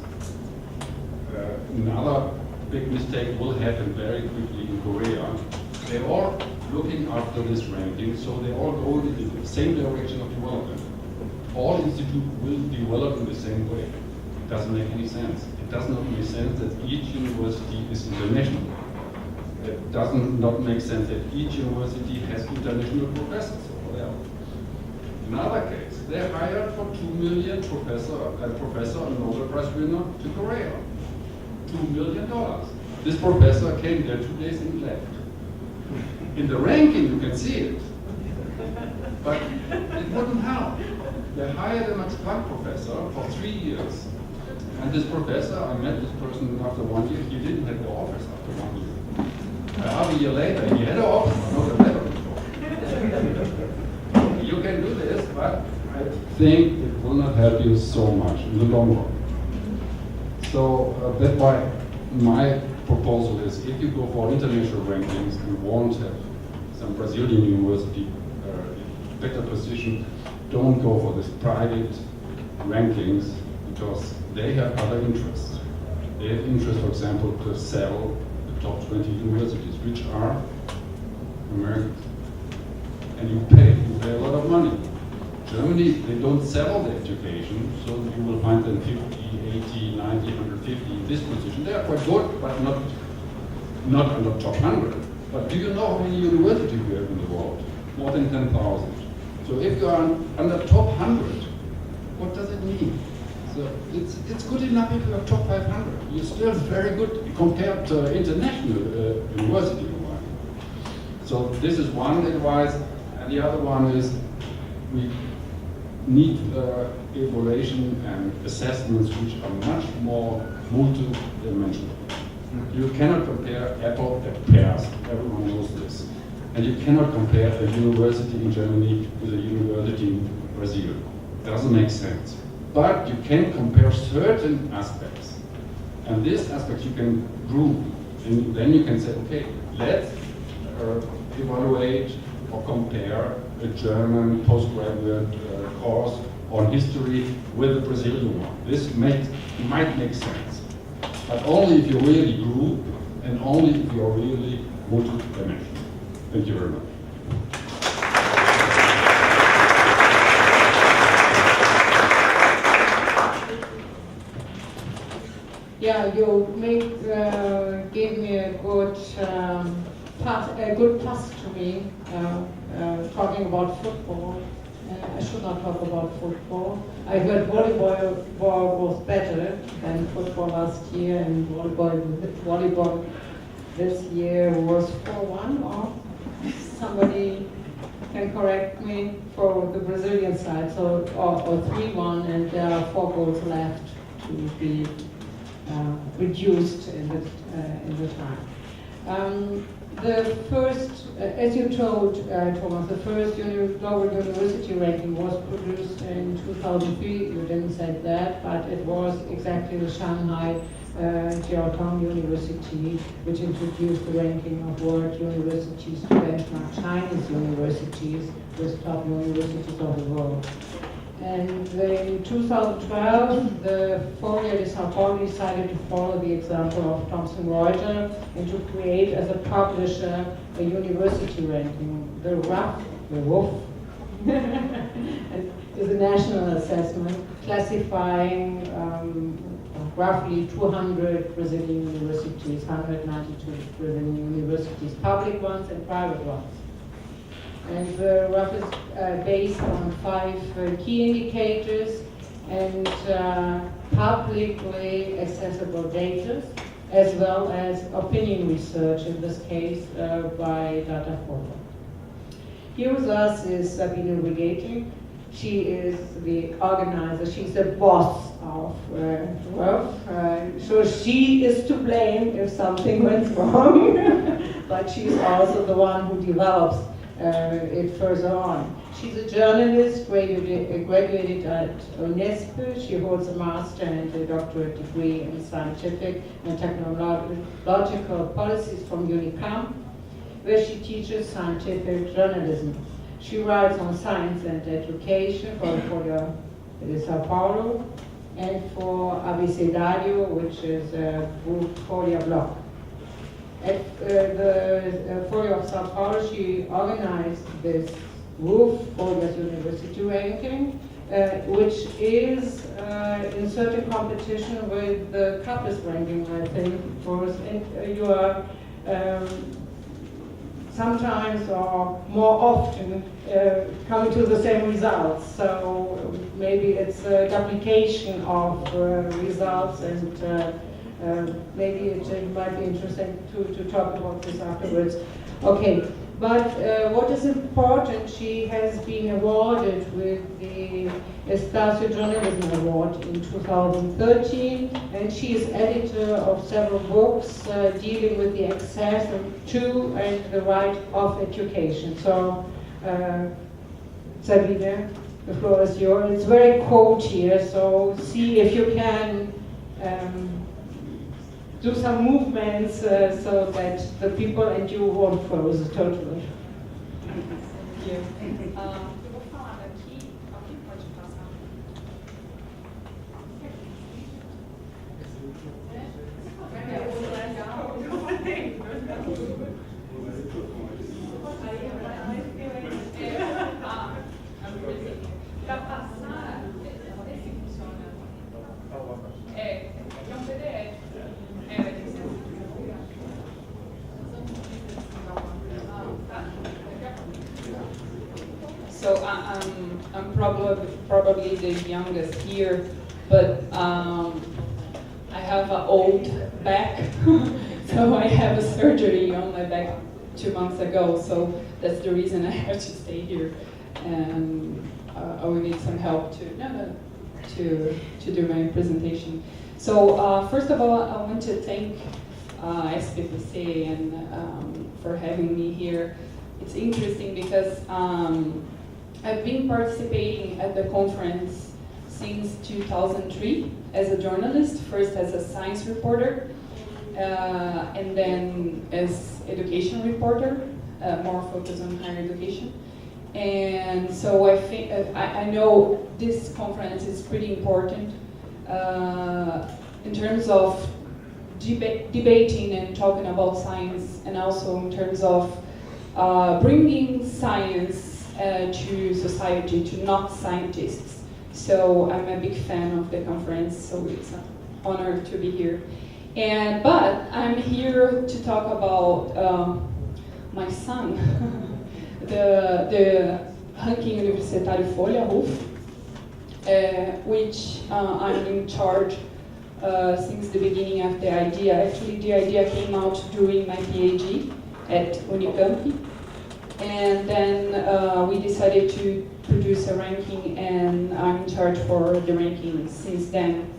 E: Another big mistake will happen very quickly in Korea. They're all looking after this ranking, so they all go in the same direction of development. All institutes will develop in the same way. It doesn't make any sense. It does not make sense that each university is international. It does not make sense that each university has international professors or whatever. Another case, they hired for $2 million professor and Nobel Prize winner to Korea. $2 million. This professor came there 2 days and left. In the ranking, you can see it, but it wouldn't help. They hired a Max Planck professor for 3 years. And this professor, I met this person after 1 year, he didn't have the office after 1 year. Half a year later, he had an office, but not a letter. You can do this, but I think it will not help you so much in the long run. So that's why my proposal is, if you go for international rankings and want to have some Brazilian university better position, don't go for this private rankings, because they have other interests. They have interest, for example, to sell the top 20 universities, which are American. And you pay a lot of money. Germany, they don't sell the education, so you will find them 50, 80, 90, 150 in this position. They are quite good, but not on the top 100. But do you know how many universities we have in the world? More than 10,000. So if you are on the top 100, what does it mean? So it's good enough if you are top 500. You're still very good compared to international university. So this is one advice, and the other one is we need evaluation and assessments which are much more multi-dimensional. You cannot compare apple and pears, everyone knows this. And you cannot compare a university in Germany with a university in Brazil. It doesn't make sense. But you can compare certain aspects. And these aspects you can group. And then you can say, okay, let's evaluate or compare a German postgraduate course on history with a Brazilian one. This might make sense, but only if you really group and only if you're really multi-dimensional. Thank you very much.
B: Yeah, you gave me a good pass to me, talking about football. I should not talk about football. I heard volleyball was better than football last year, and volleyball this year was 4-1, or somebody can correct me, for the Brazilian side, so or 3-1, and there are 4 goals left to be reduced in the time. The first, as you told, Thomas, the first global university ranking was produced in 2003. You didn't say that, but it was exactly the Shanghai Jiaotong University which introduced the ranking of world universities to benchmark Chinese universities with top universities of the world. And in 2012, the Folia de Sao Paulo decided to follow the example of Thomson Reuters and to create as a publisher a university ranking. The WRAF is a national assessment classifying roughly 200 Brazilian universities, 192 Brazilian universities, public ones and private ones. And the RAF is based on 5 key indicators and publicly accessible data, as well as opinion research, in this case by Datafolha. Here with us is Sabine Rigeti. She is the organizer, she's the boss of RAF. So she is to blame if something went wrong, but she's also the one who develops it further on. She's a journalist, graduated at UNESCO. She holds a master and a doctorate degree in scientific and technological policies from UNICAM, where she teaches scientific journalism. She writes on science and education for Folia de Sao Paulo and for Abecedário, which is a group Folia blog. At the Folia of Sao Paulo, she organized this group, Folia's University Ranking, which is in certain competition with the CAPES ranking, I think, and you are sometimes or more often coming to the same results. So maybe it's a duplication of results, and maybe it might be interesting to talk about this afterwards. Okay, but what is important, she has been awarded with the Estácio Journalism Award in 2013, and she is editor of several books dealing with the access to and the right of education. So, Sabine, the floor is yours. It's very cold here, so see if you can do some movements so that the people and you won't froze totally.
F: Thank you. Eu vou falar daqui. Alguém pode passar? Para passar, esse funciona. É um PDF. So I'm probably the youngest here, but I have an old back, so I have a surgery on my back 2 months ago. So that's the reason I have to stay here, and I will need some help to do my presentation. So first of all, I want to thank SPPC and for having me here. It's interesting because I've been participating at the conference since 2003 as a journalist, first as a science reporter, and then as education reporter. more focused on higher education. And so I think I know this conference is pretty important in terms of debating and talking about science, and also in terms of bringing science to society, to not scientists. So I'm a big fan of the conference, so it's an honor to be here. But I'm here to talk about my son, the Ranking Universitário Folha, RUF, which I'm in charge since the beginning of the idea. Actually, the idea came out during my PhD at Unicamp, and then we decided to produce a ranking, and I'm in charge for the ranking since then.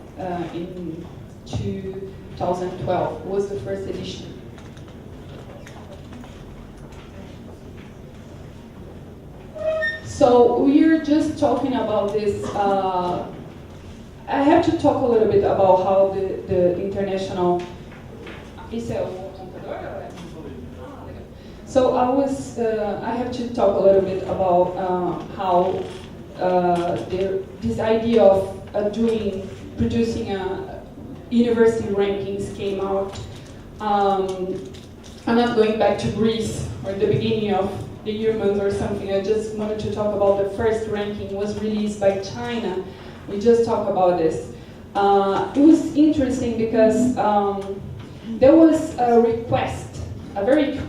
F: In 2012 was the first edition. So we're just talking about this. I have to talk a little bit about how the international. So I have to talk a little bit about how this idea of producing a university rankings came out. I'm not going back to Greece or the beginning of the humans or something. I just wanted to talk about the first ranking was released by China. We just talked about this. It was interesting because there was a request, a very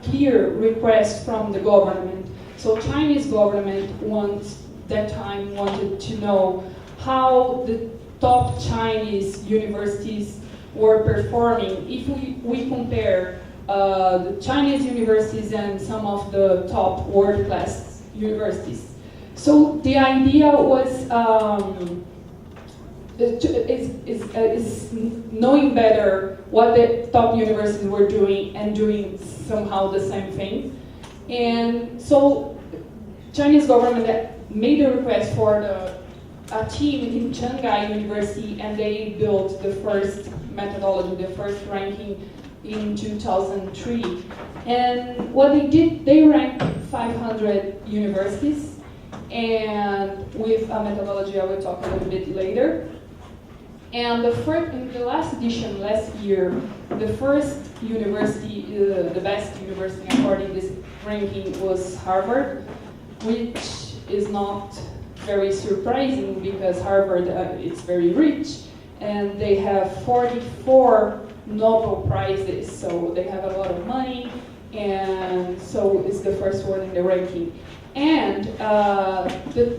F: clear request from the government. So Chinese government wanted to know how the top Chinese universities were performing if we compare the Chinese universities and some of the top world-class universities. So the idea was is knowing better what the top universities were doing and doing somehow the same thing. And so Chinese government made a request for a team in Shanghai University, and they built the first methodology, the first ranking in 2003. And what they did, they ranked 500 universities, and with a methodology I will talk a little bit later. And in the last edition, last year, the first university, the best university according to this ranking was Harvard, which is not very surprising because Harvard is very rich, and they have 44 Nobel Prizes, so they have a lot of money, and so it's the first one in the ranking. And the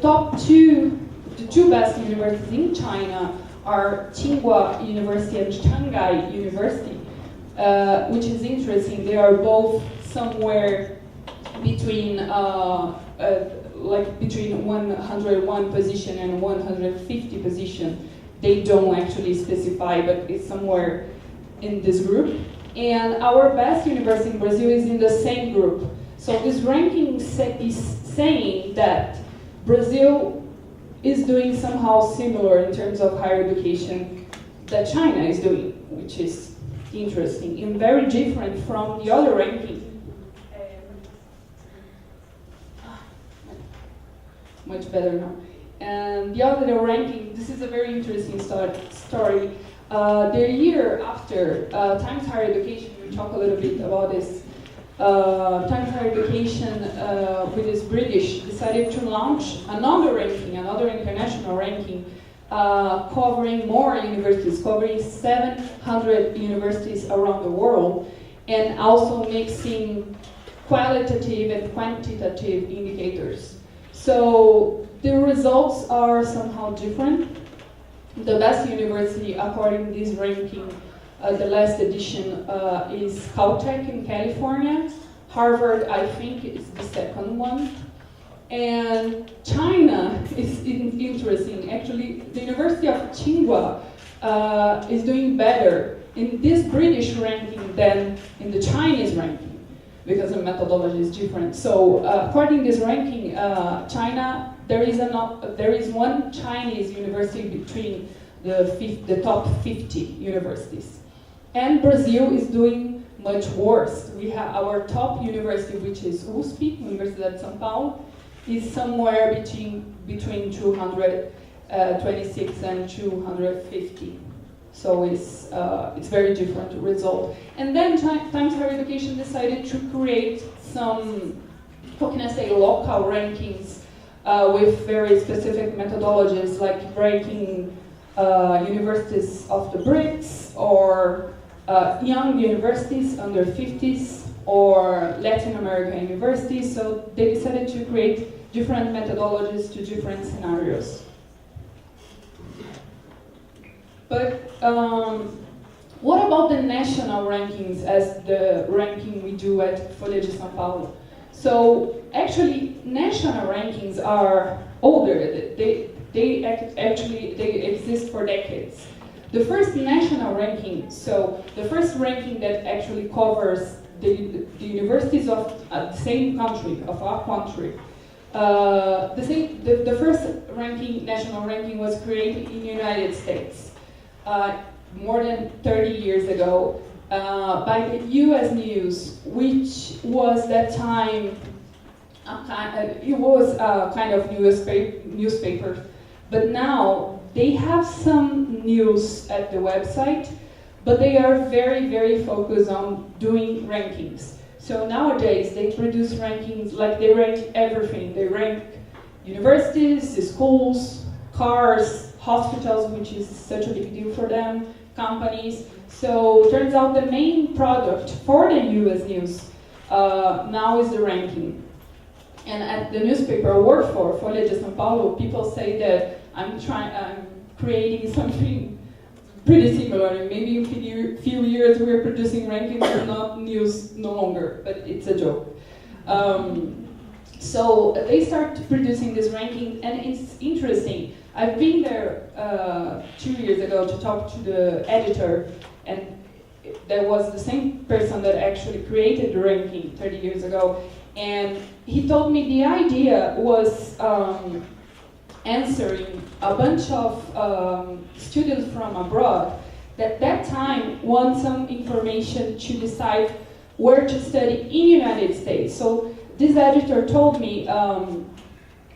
F: two best universities in China are Tsinghua University and Shanghai University, which is interesting. They are both somewhere between between 101 position and 150 position. They don't actually specify, but it's somewhere in this group. And our best university in Brazil is in the same group. So this ranking is saying that Brazil is doing somehow similar in terms of higher education that China is doing, which is interesting and very different from the other ranking. Much better now. And the other ranking, this is a very interesting story. The year after Times Higher Education, we talk a little bit about this. Times Higher Education, with this British, decided to launch another ranking, another international ranking, covering more universities, covering 700 universities around the world, and also mixing qualitative and quantitative indicators. So the results are somehow different. The best university, according to this ranking, the last edition, is Caltech in California. Harvard, I think, is the second one. And China is interesting. Actually, the University of Tsinghua is doing better in this British ranking than in the Chinese ranking, because the methodology is different. So according to this ranking, China, there is one Chinese university between the top 50 universities. And Brazil is doing much worse. We have our top university, which is USP, Universidade de São Paulo, is somewhere between 226 and 250. So it's very different result. And then Times Higher Education decided to create some, how can I say, local rankings with very specific methodologies, like ranking universities of the BRICS, or young universities under 50s, or Latin American universities. So they decided to create different methodologies to different scenarios. But what about the national rankings as the ranking we do at Folha de São Paulo? So actually, national rankings are older. They exist for decades. The first national ranking, so the first ranking that actually covers the universities of the same country, of our country, the first ranking, national ranking, was created in the United States more than 30 years ago by the U.S. News, which was that time it was a kind of newspaper, but now they have some news at the website, but they are very, very focused on doing rankings. So nowadays they produce rankings, like they rank everything. They rank universities, schools, cars, hospitals, which is such a big deal for them, companies. So turns out the main product for the US News now is the ranking. And at the newspaper I work for, Folha de São Paulo, people say that I'm creating something pretty similar. Maybe in a few years we're producing rankings but not news no longer, but it's a joke. So they start producing this ranking, and it's interesting. I've been there 2 years ago to talk to the editor, and that was the same person that actually created the ranking 30 years ago. And he told me the idea was answering a bunch of students from abroad that time want some information to decide where to study in the United States. So this editor told me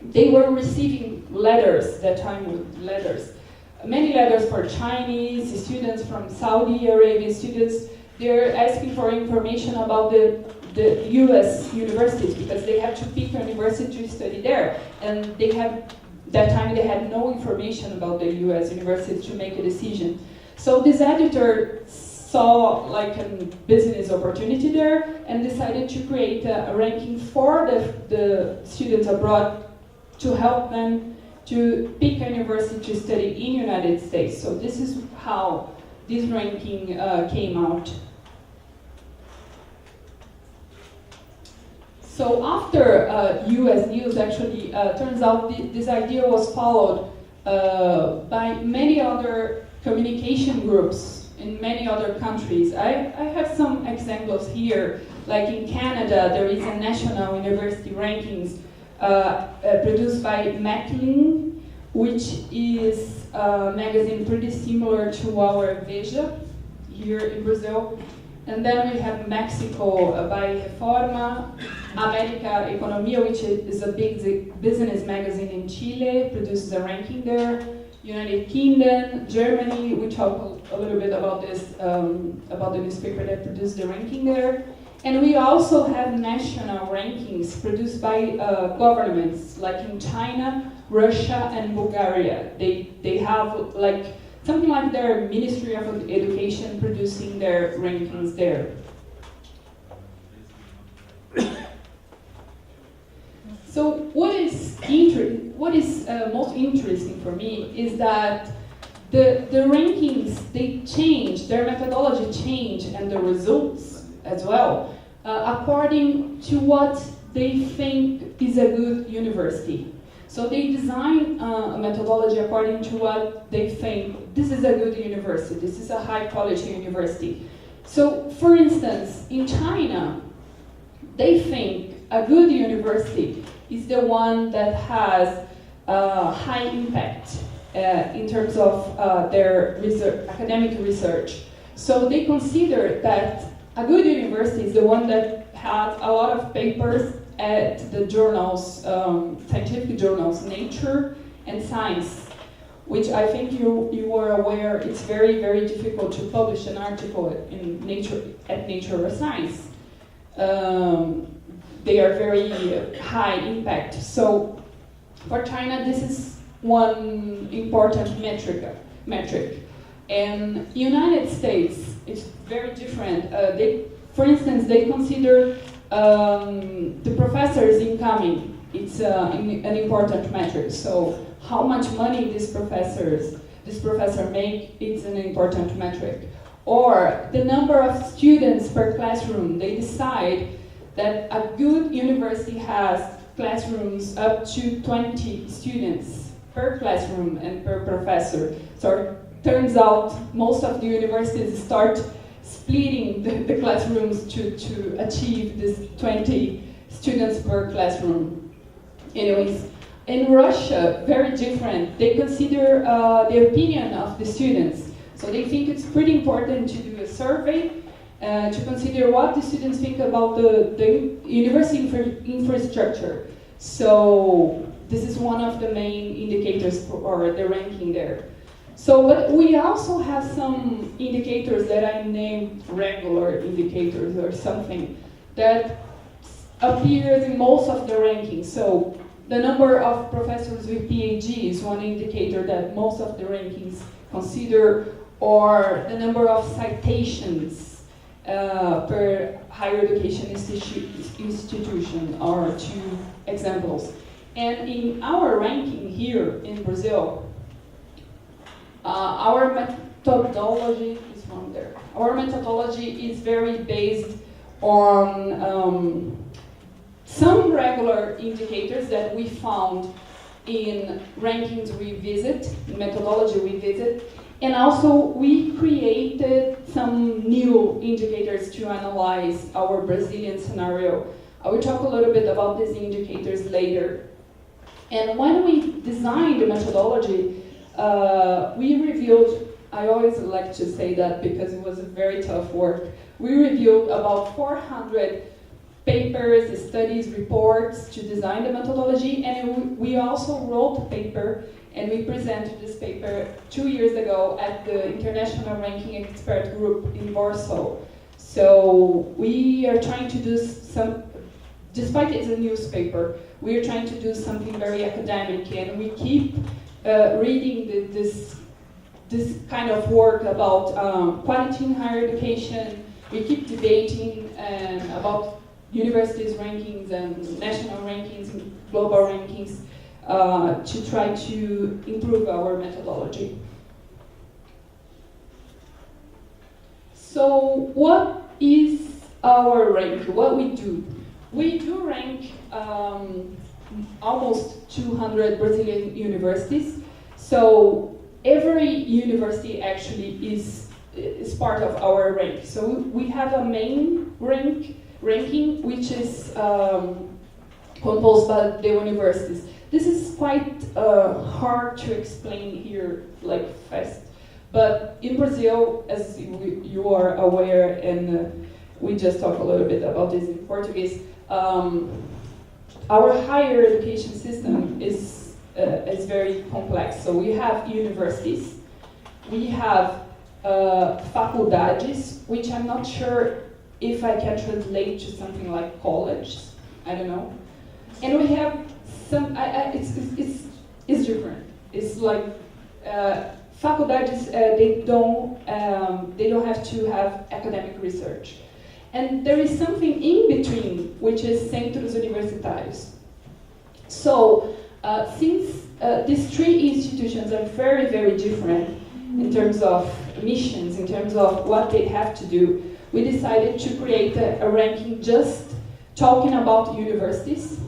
F: they were receiving letters, that time with letters, many letters for Chinese students, from Saudi Arabia students. They're asking for information about the US universities, because they have to pick a university to study there, and they had that time they had no information about the US universities to make a decision. So this editor saw like a business opportunity there and decided to create a ranking for the students abroad to help them to pick a university to study in the United States. So this is how this ranking came out. So after US News, actually, turns out this idea was followed by many other communication groups in many other countries. I have some examples here. Like in Canada, there is a national university rankings produced by Maclean, which is a magazine pretty similar to our Veja here in Brazil. And then we have Mexico by Reforma, America Economia, which is a big business magazine in Chile, produces a ranking there. United Kingdom, Germany, we talk a little bit about this, about the newspaper that produced the ranking there. And we also have national rankings produced by governments, like in China, Russia, and Bulgaria. They have like something like their Ministry of Education producing their rankings there. So what is most interesting for me is that the rankings, they change, their methodology change, and the results as well, according to what they think is a good university. So they design a methodology according to what they think this is a good university, this is a high quality university. So for instance, in China, they think a good university is the one that has high impact in terms of their academic research. So they consider that a good university is the one that has a lot of papers at the journals, scientific journals, Nature and Science, which I think you are aware it's very, very difficult to publish an article in Nature or Science. They are very high impact. So for China, this is one important metric. And United States, it's very different. For instance, they consider the professor's incoming. It's an important metric. So how much money this professor make, it's an important metric. Or the number of students per classroom. They decide that a good university has classrooms up to 20 students per classroom and per professor. So it turns out most of the universities start splitting the classrooms to achieve this 20 students per classroom. Anyways, in Russia, very different. They consider the opinion of the students. So they think it's pretty important to do a survey to consider what the students think about the university infrastructure. So this is one of the main indicators for the ranking there. So, but we also have some indicators that I named regular indicators or something that appears in most of the rankings. So the number of professors with PhD is one indicator that most of the rankings consider, or the number of citations per higher education institution are two examples. And in our ranking here in Brazil, our methodology is one there. Our methodology is very based on some regular indicators that we found in rankings we visit, methodology we visit, and also we created some new indicators to analyze our Brazilian scenario. I will talk a little bit about these indicators later. And when we designed the methodology, we reviewed, I always like to say that because it was a very tough work, we reviewed about 400 papers, studies, reports to design the methodology, and we also wrote a paper, and we presented this paper 2 years ago at the International Ranking Expert Group in Warsaw. So we are trying to do some, despite it's a newspaper, we are trying to do something very academic, and we keep reading this kind of work about quality in higher education. We keep debating about universities rankings and national rankings and global rankings to try to improve our methodology. So what is our rank? What we do? We do rank almost 200 Brazilian universities. So every university actually is part of our rank. So we have a main ranking which is composed by the universities. This is quite hard to explain here like fast. But in Brazil, as you are aware, and we just talked a little bit about this in Portuguese, our higher education system is very complex. So we have universities, we have faculdades, which I'm not sure if I can translate to something like college, I don't know. And we have some, it's different. It's like faculdades, they don't have to have academic research. And there is something in between, which is centros universitários. So, since these three institutions are very, very different in terms of missions, in terms of what they have to do, we decided to create a ranking just talking about universities.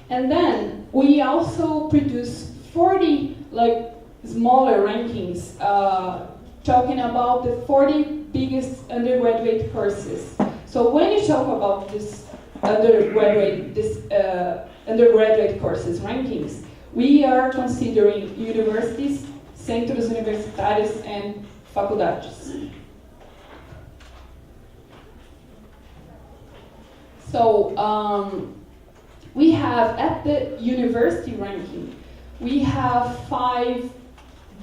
F: And then we also produce 40 like smaller rankings talking about the 40 biggest undergraduate courses. So when you talk about this undergraduate courses rankings, we are considering universities, centros universitários, and faculdades. So we have, at the university ranking, we have 5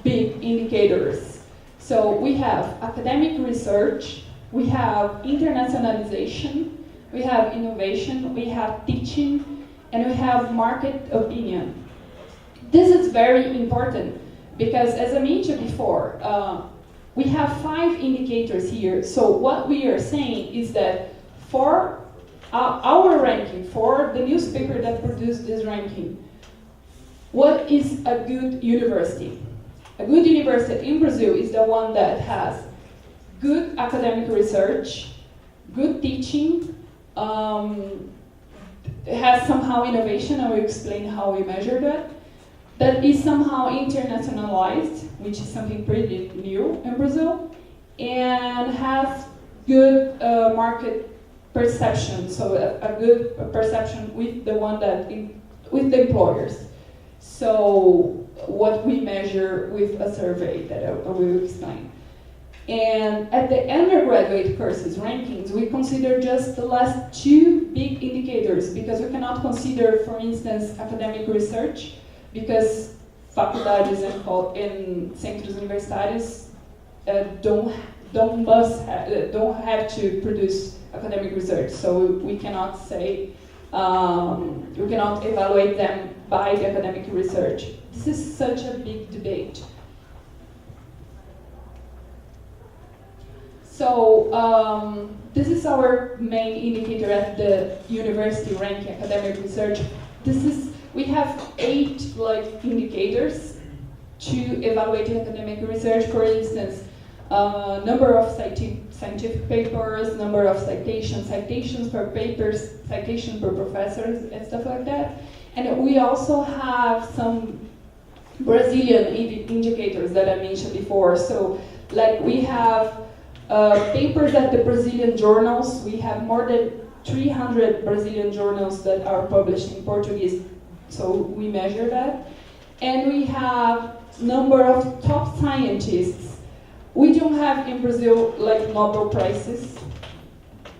F: big indicators. So we have academic research, we have internationalization, we have innovation, we have teaching, and we have market opinion. This is very important because, as I mentioned before, we have 5 indicators here. So what we are saying is that for our ranking, for the newspaper that produced this ranking, what is a good university? A good university in Brazil is the one that has good academic research, good teaching, has somehow innovation. I will explain how we measure that. That is somehow internationalized, which is something pretty new in Brazil, and has good market perception, so a good perception with the one that with the employers. So what we measure with a survey that I will explain. And at the undergraduate courses rankings, we consider just the last 2 big indicators because we cannot consider, for instance, academic research because faculdades and centros universitários don't have to produce academic research, so we cannot say we cannot evaluate them by the academic research. This is such a big debate. So this is our main indicator at the university ranking, academic research. We have 8 indicators to evaluate academic research. For instance, number of scientific papers, number of citations per papers, citations per professors, and stuff like that. And we also have some Brazilian indicators that I mentioned before. So, like we have papers at the Brazilian journals. We have more than 300 Brazilian journals that are published in Portuguese. So we measure that. And we have number of top scientists. We don't have in Brazil Nobel Prizes,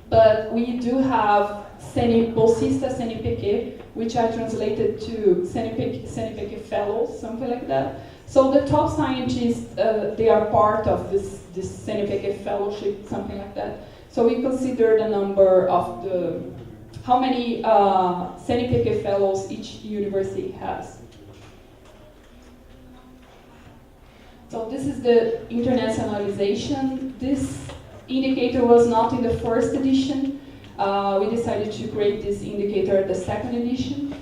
F: but we do have bolsista CNPq, which are translated to CNPq fellows, something like that. So the top scientists, they are part of this CNPq fellowship, something like that. So we consider the number of how many CNPq fellows each university has. So this is the internationalization. This indicator was not in the first edition. We decided to create this indicator at the second edition.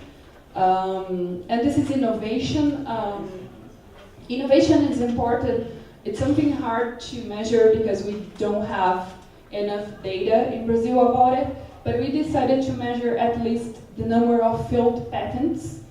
F: And this is innovation. Innovation is important. It's something hard to measure because we don't have enough data in Brazil about it, but we decided to measure at least the number of field patents.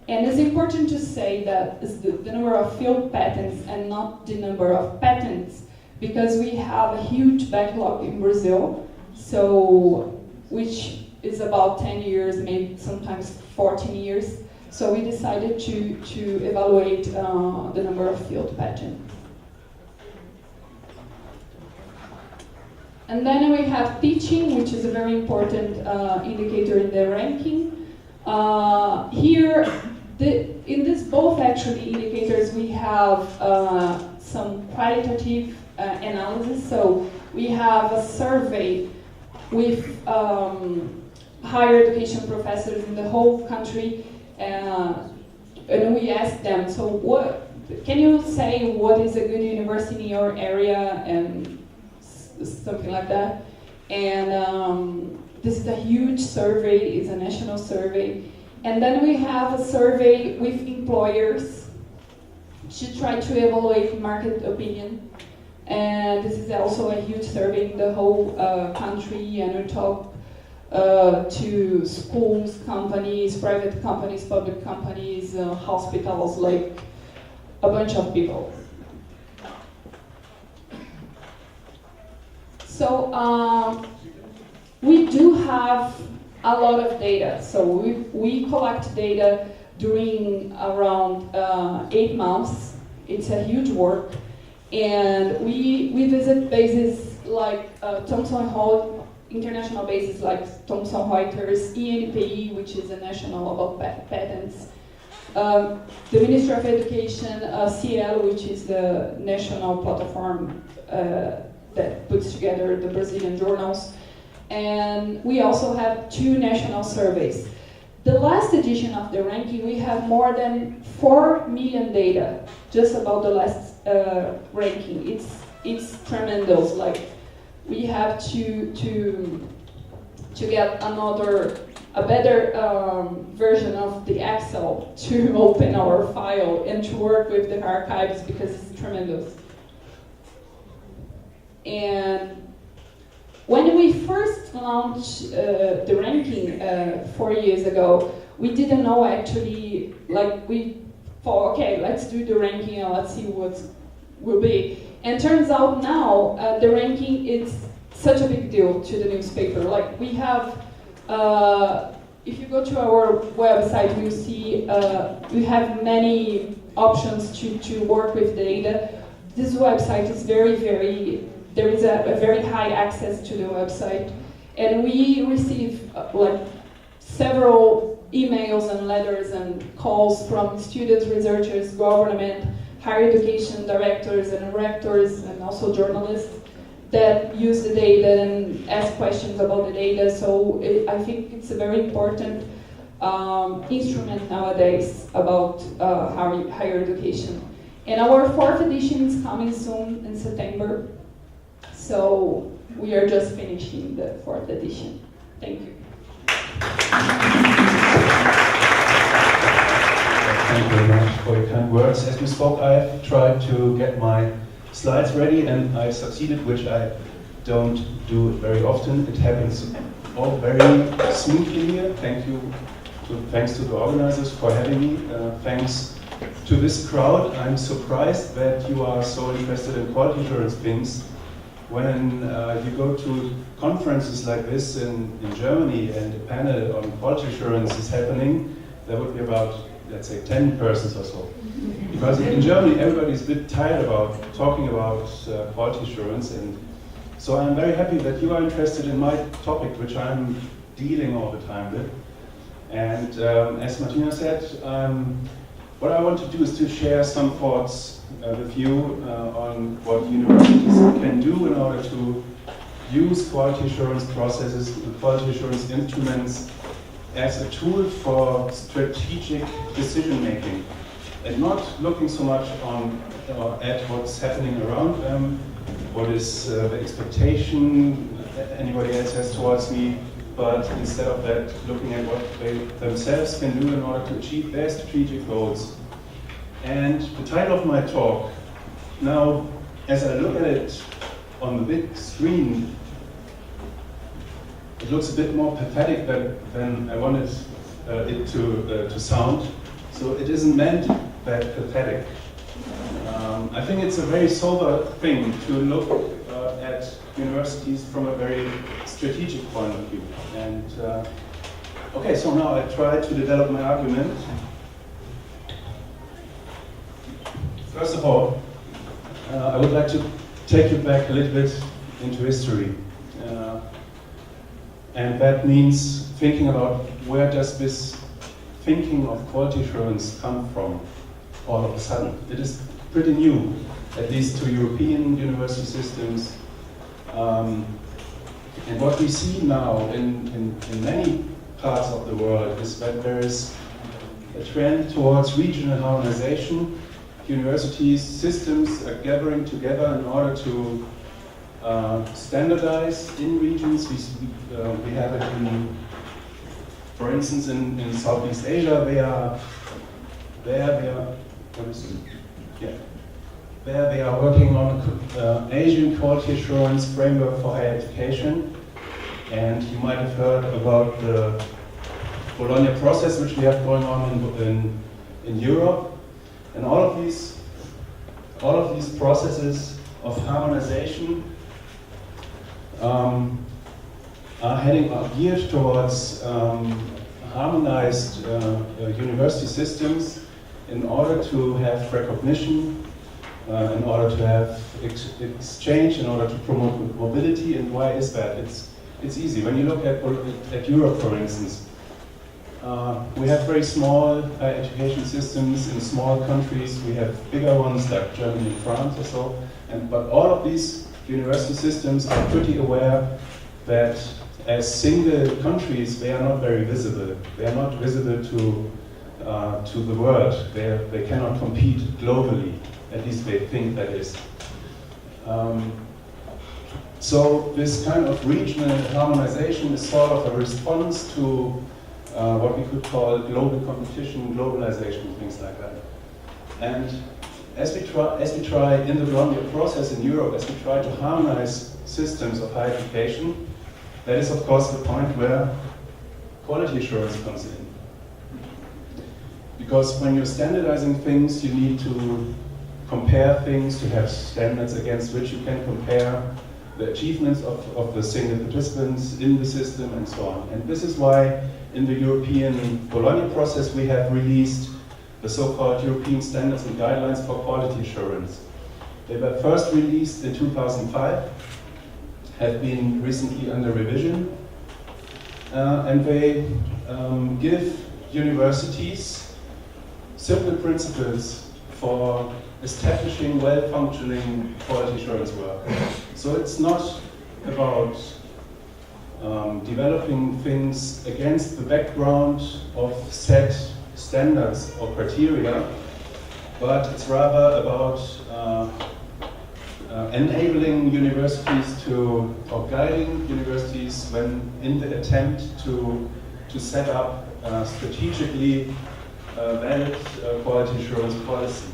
F: And it's important to say that it's the number of field patents and not the number of patents, because we have a huge backlog in Brazil, so which is about 10 years, maybe sometimes 14 years. So we decided to evaluate the number of field patents. And then we have teaching, which is a very important indicator in the ranking. Here, in this both actually indicators, we have some qualitative analysis. So we have a survey with higher education professors in the whole country, and we asked them, so what can you say what is a good university in your area, and something like that. And this is a huge survey, it's a national survey. And then we have a survey with employers to try to evaluate market opinion. And this is also a huge survey in the whole country, and we talk to schools, companies, private companies, public companies, hospitals, like a bunch of people. So we do have a lot of data. So we collect data during around 8 months. It's a huge work. And we visit bases like Thomson Hall international bases like Thomson Reuters, ENPI, which is a national about patents, the Ministry of Education, CL, which is the national platform that puts together the Brazilian journals, and we also have 2 national surveys. The last edition of the ranking, we have more than 4 million data just about the last ranking. It's tremendous. Like, we have to get a better version of the Excel to open our file and to work with the archives, because it's tremendous. And when we first launched the ranking 4 years ago, we didn't know actually, like, we thought, okay, let's do the ranking and let's see what will be. And turns out now the ranking is such a big deal to the newspaper. Like, we have, if you go to our website, you'll see we have many options to work with data. This website is very, there is a very high access to the website. And we receive like several emails and letters and calls from students, researchers, government, higher education directors and rectors, and also journalists that use the data and ask questions about the data. So I think it's a very important instrument nowadays about higher education. And our 4th edition is coming soon in September. So we are just finishing the 4th edition. Thank you.
G: Thank you very much for your kind words. As we spoke, I've tried to get my slides ready, and I succeeded, which I don't do very often. It happens all very smoothly here. Thanks to the organizers for having me. Thanks to this crowd. I'm surprised that you are so interested in quality assurance things. When you go to conferences like this in Germany and a panel on quality assurance is happening, there would be about, let's say, 10 persons or so. Because in Germany, everybody's a bit tired about talking about quality assurance, and so I'm very happy that you are interested in my topic, which I'm dealing all the time with. And as Martina said, what I want to do is to share some thoughts with you on what universities can do in order to use quality assurance processes and quality assurance instruments as a tool for strategic decision making, and not looking so much at what's happening around them, what is the expectation anybody else has towards me, but instead of that, looking at what they themselves can do in order to achieve their strategic goals. And the title of my talk, now, as I look at it on the big screen, it looks a bit more pathetic than I wanted it to sound. So it isn't meant that pathetic. I think it's a very sober thing to look at universities from a very strategic point of view. And okay, so now I try to develop my argument. First of all, I would like to take you back a little bit into history. And that means thinking about where does this thinking of quality assurance come from all of a sudden. It is pretty new, at least to European university systems. And what we see now in many parts of the world is that there is a trend towards regional harmonization. Universities, systems are gathering together in order to standardize in regions. We have it for instance, in Southeast Asia. They are working on Asian quality assurance framework for higher education. And you might have heard about the Bologna process, which we have going on in Europe. And all of these processes of harmonization are geared towards harmonized university systems in order to have recognition, in order to have exchange, in order to promote mobility. And why is that? It's it's easy. When you look at Europe, for instance, we have very small education systems in small countries. We have bigger ones like Germany and France or so. But all of these university systems are pretty aware that as single countries, they are not very visible. They are not visible to the world. They cannot compete globally. At least they think that is. So this kind of regional harmonization is sort of a response to what we could call global competition, globalization, things like that. And as we try in the Bologna process in Europe, as we try to harmonize systems of higher education, that is of course the point where quality assurance comes in. Because when you're standardizing things, you need to compare things, to have standards against which you can compare the achievements of the single participants in the system and so on. And this is why in the European Bologna process we have released the so-called European Standards and Guidelines for Quality Assurance. They were first released in 2005, have been recently under revision, and they give universities simple principles for establishing well-functioning quality assurance work. So it's not about developing things against the background of set standards or criteria, but it's rather about enabling universities or guiding universities when in the attempt to set up strategically valid quality assurance policy.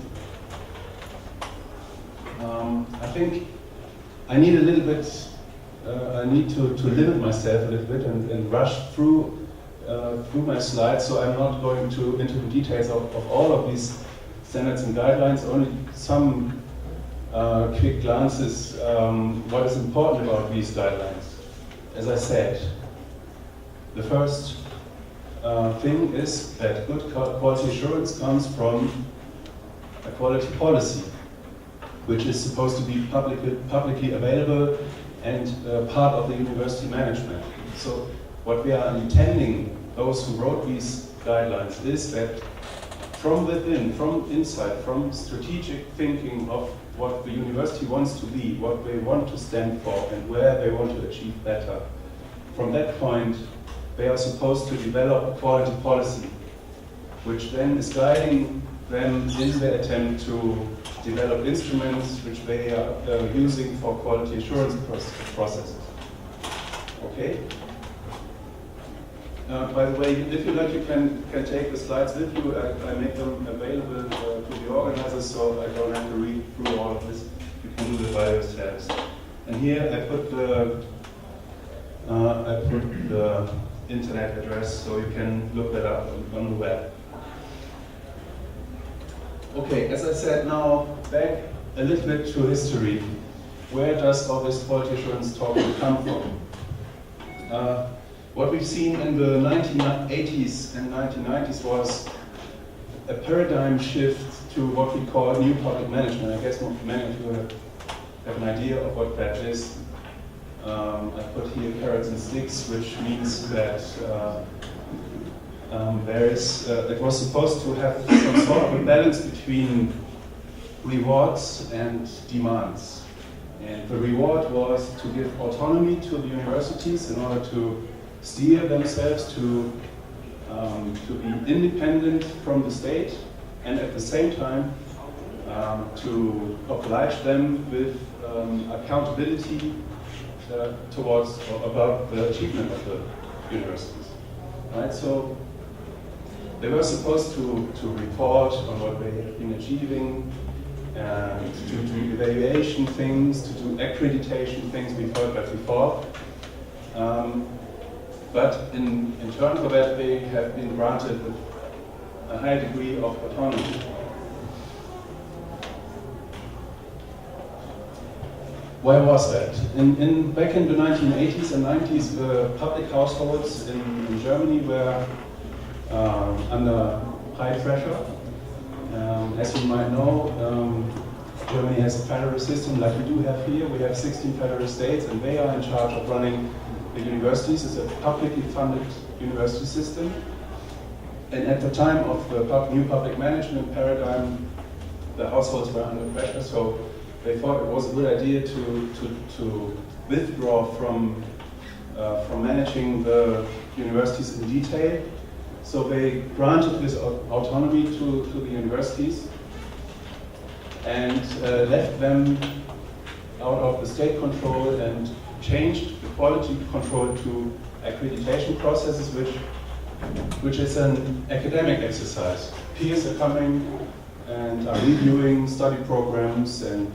G: I think I need a little bit, I need to limit myself a little bit and rush through my slides, so I'm not going into the details of all of these standards and guidelines, only some quick glances what is important about these guidelines. As I said, the first thing is that good quality assurance comes from a quality policy, which is supposed to be publicly available and part of the university management. So what we are intending, those who wrote these guidelines, is that from within, from inside, from strategic thinking of what the university wants to be, what they want to stand for, and where they want to achieve better, from that point, they are supposed to develop a quality policy, which then is guiding them in their attempt to develop instruments which they are using for quality assurance processes. Okay? By the way, if you like, you can take the slides with you. I make them available to the organizers, so I don't have to read through all of this. You can do it by yourselves. And here I put the internet address, so you can look that up on the web. Okay, as I said, now back a little bit to history. Where does all this quality assurance talk come from? What we've seen in the 1980s and 1990s was a paradigm shift to what we call new public management. I guess many of you have an idea of what that is. I put here carrots and sticks, which means that it was supposed to have some sort of a balance between rewards and demands. And the reward was to give autonomy to the universities in order to steer themselves to be independent from the state, and at the same time to oblige them with accountability towards or about the achievement of the universities. Right? So they were supposed to report on what they have been achieving, and to do evaluation things, to do accreditation things. We've heard that before. But in turn for that, they have been granted a high degree of autonomy. Why was that? Back in the 1980s and 90s, the public households in Germany were under high pressure. As you might know, Germany has a federal system like we do have here. We have 16 federal states, and they are in charge of running the universities is a publicly funded university system. And at the time of the new public management paradigm, the households were under pressure, so they thought it was a good idea to withdraw from managing the universities in detail. So they granted this autonomy to the universities and left them out of the state control and changed the quality control to accreditation processes, which is an academic exercise. Peers are coming and are reviewing study programs and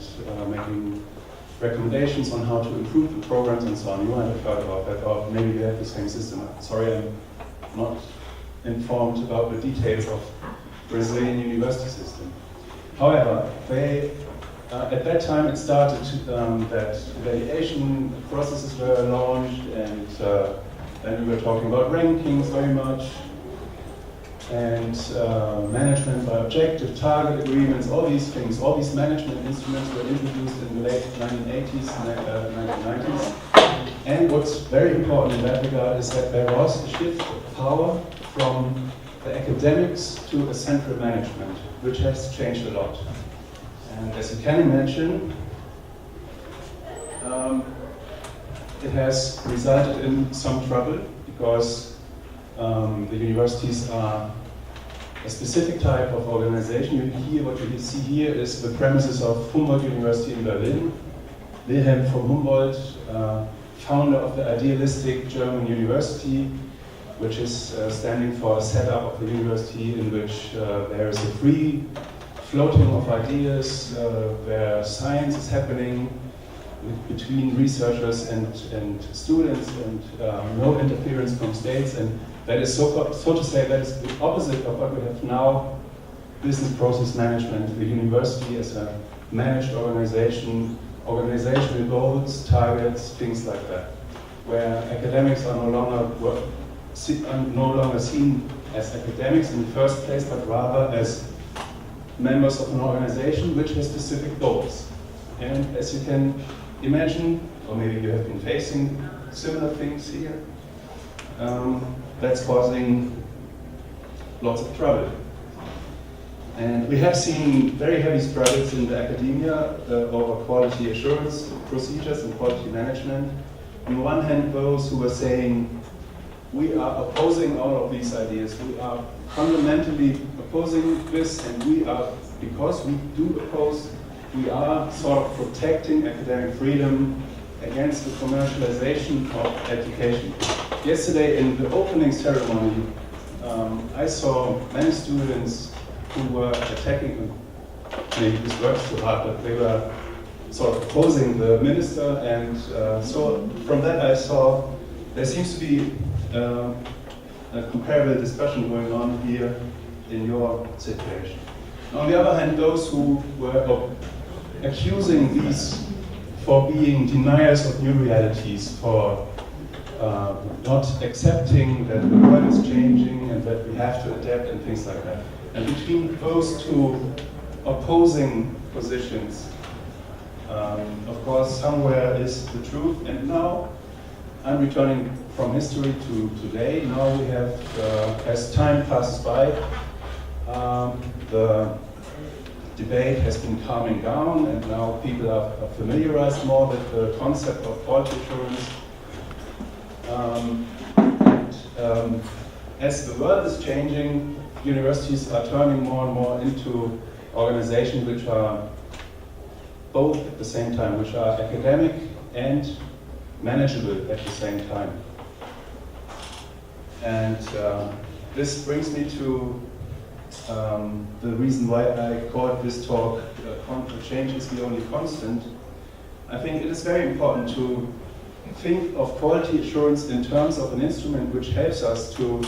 G: making recommendations on how to improve the programs and so on. You might have heard about that, or maybe you have the same system. Sorry, I'm not informed about the details of Brazilian university system. However, they at that time it started that evaluation processes were launched, and then we were talking about rankings very much, and management by objective, target agreements, all these things, all these management instruments were introduced in the late 1980s and 1990s. And what's very important in that regard is that there was a shift of power from the academics to a central management, which has changed a lot. And as you can imagine, it has resulted in some trouble because the universities are a specific type of organization. What you see here is the premises of Humboldt University in Berlin. Wilhelm von Humboldt, founder of the idealistic German university, which is standing for a setup of the university in which there is a free floating of ideas, where science is happening between researchers and students, and no interference from states. And that is, so to say, that is the opposite of what we have now, business process management, the university as a managed organization, organizational goals, targets, things like that, where academics are no longer seen as academics in the first place, but rather as members of an organization which has specific goals. And as you can imagine, or maybe you have been facing similar things here, that's causing lots of trouble. And we have seen very heavy struggles in the academia over quality assurance procedures and quality management. On the one hand, those who are saying, we are opposing all of these ideas, we are fundamentally opposing this, and we are, because we do oppose, we are sort of protecting academic freedom against the commercialization of education. Yesterday in the opening ceremony, I saw many students who were attacking, maybe this works too hard, but they were sort of opposing the minister, and so from that I saw there seems to be a comparable discussion going on here in your situation. On the other hand, those who were accusing these for being deniers of new realities, for not accepting that the world is changing and that we have to adapt and things like that. And between those two opposing positions, of course, somewhere is the truth. And now I'm returning from history to today. Now we have, as time passes by, the debate has been calming down, and now people are familiarized more with the concept of quality assurance. As the world is changing, universities are turning more and more into organizations which are both at the same time, which are academic and manageable at the same time. And this brings me to the reason why I called this talk Change is the Only Constant. I think it is very important to think of quality assurance in terms of an instrument which helps us to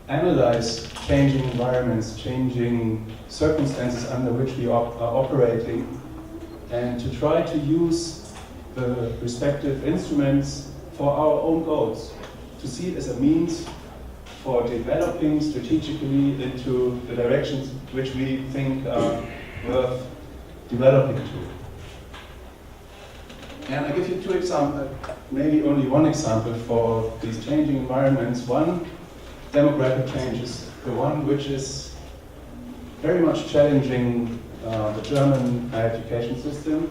G: analyze changing environments, changing circumstances under which we are operating, and to try to use the respective instruments for our own goals, to see it as a means for developing strategically into the directions which we think are worth developing to. And I give you two examples. maybe only one example for these changing environments. One, demographic change is the one which is very much challenging the German higher education system.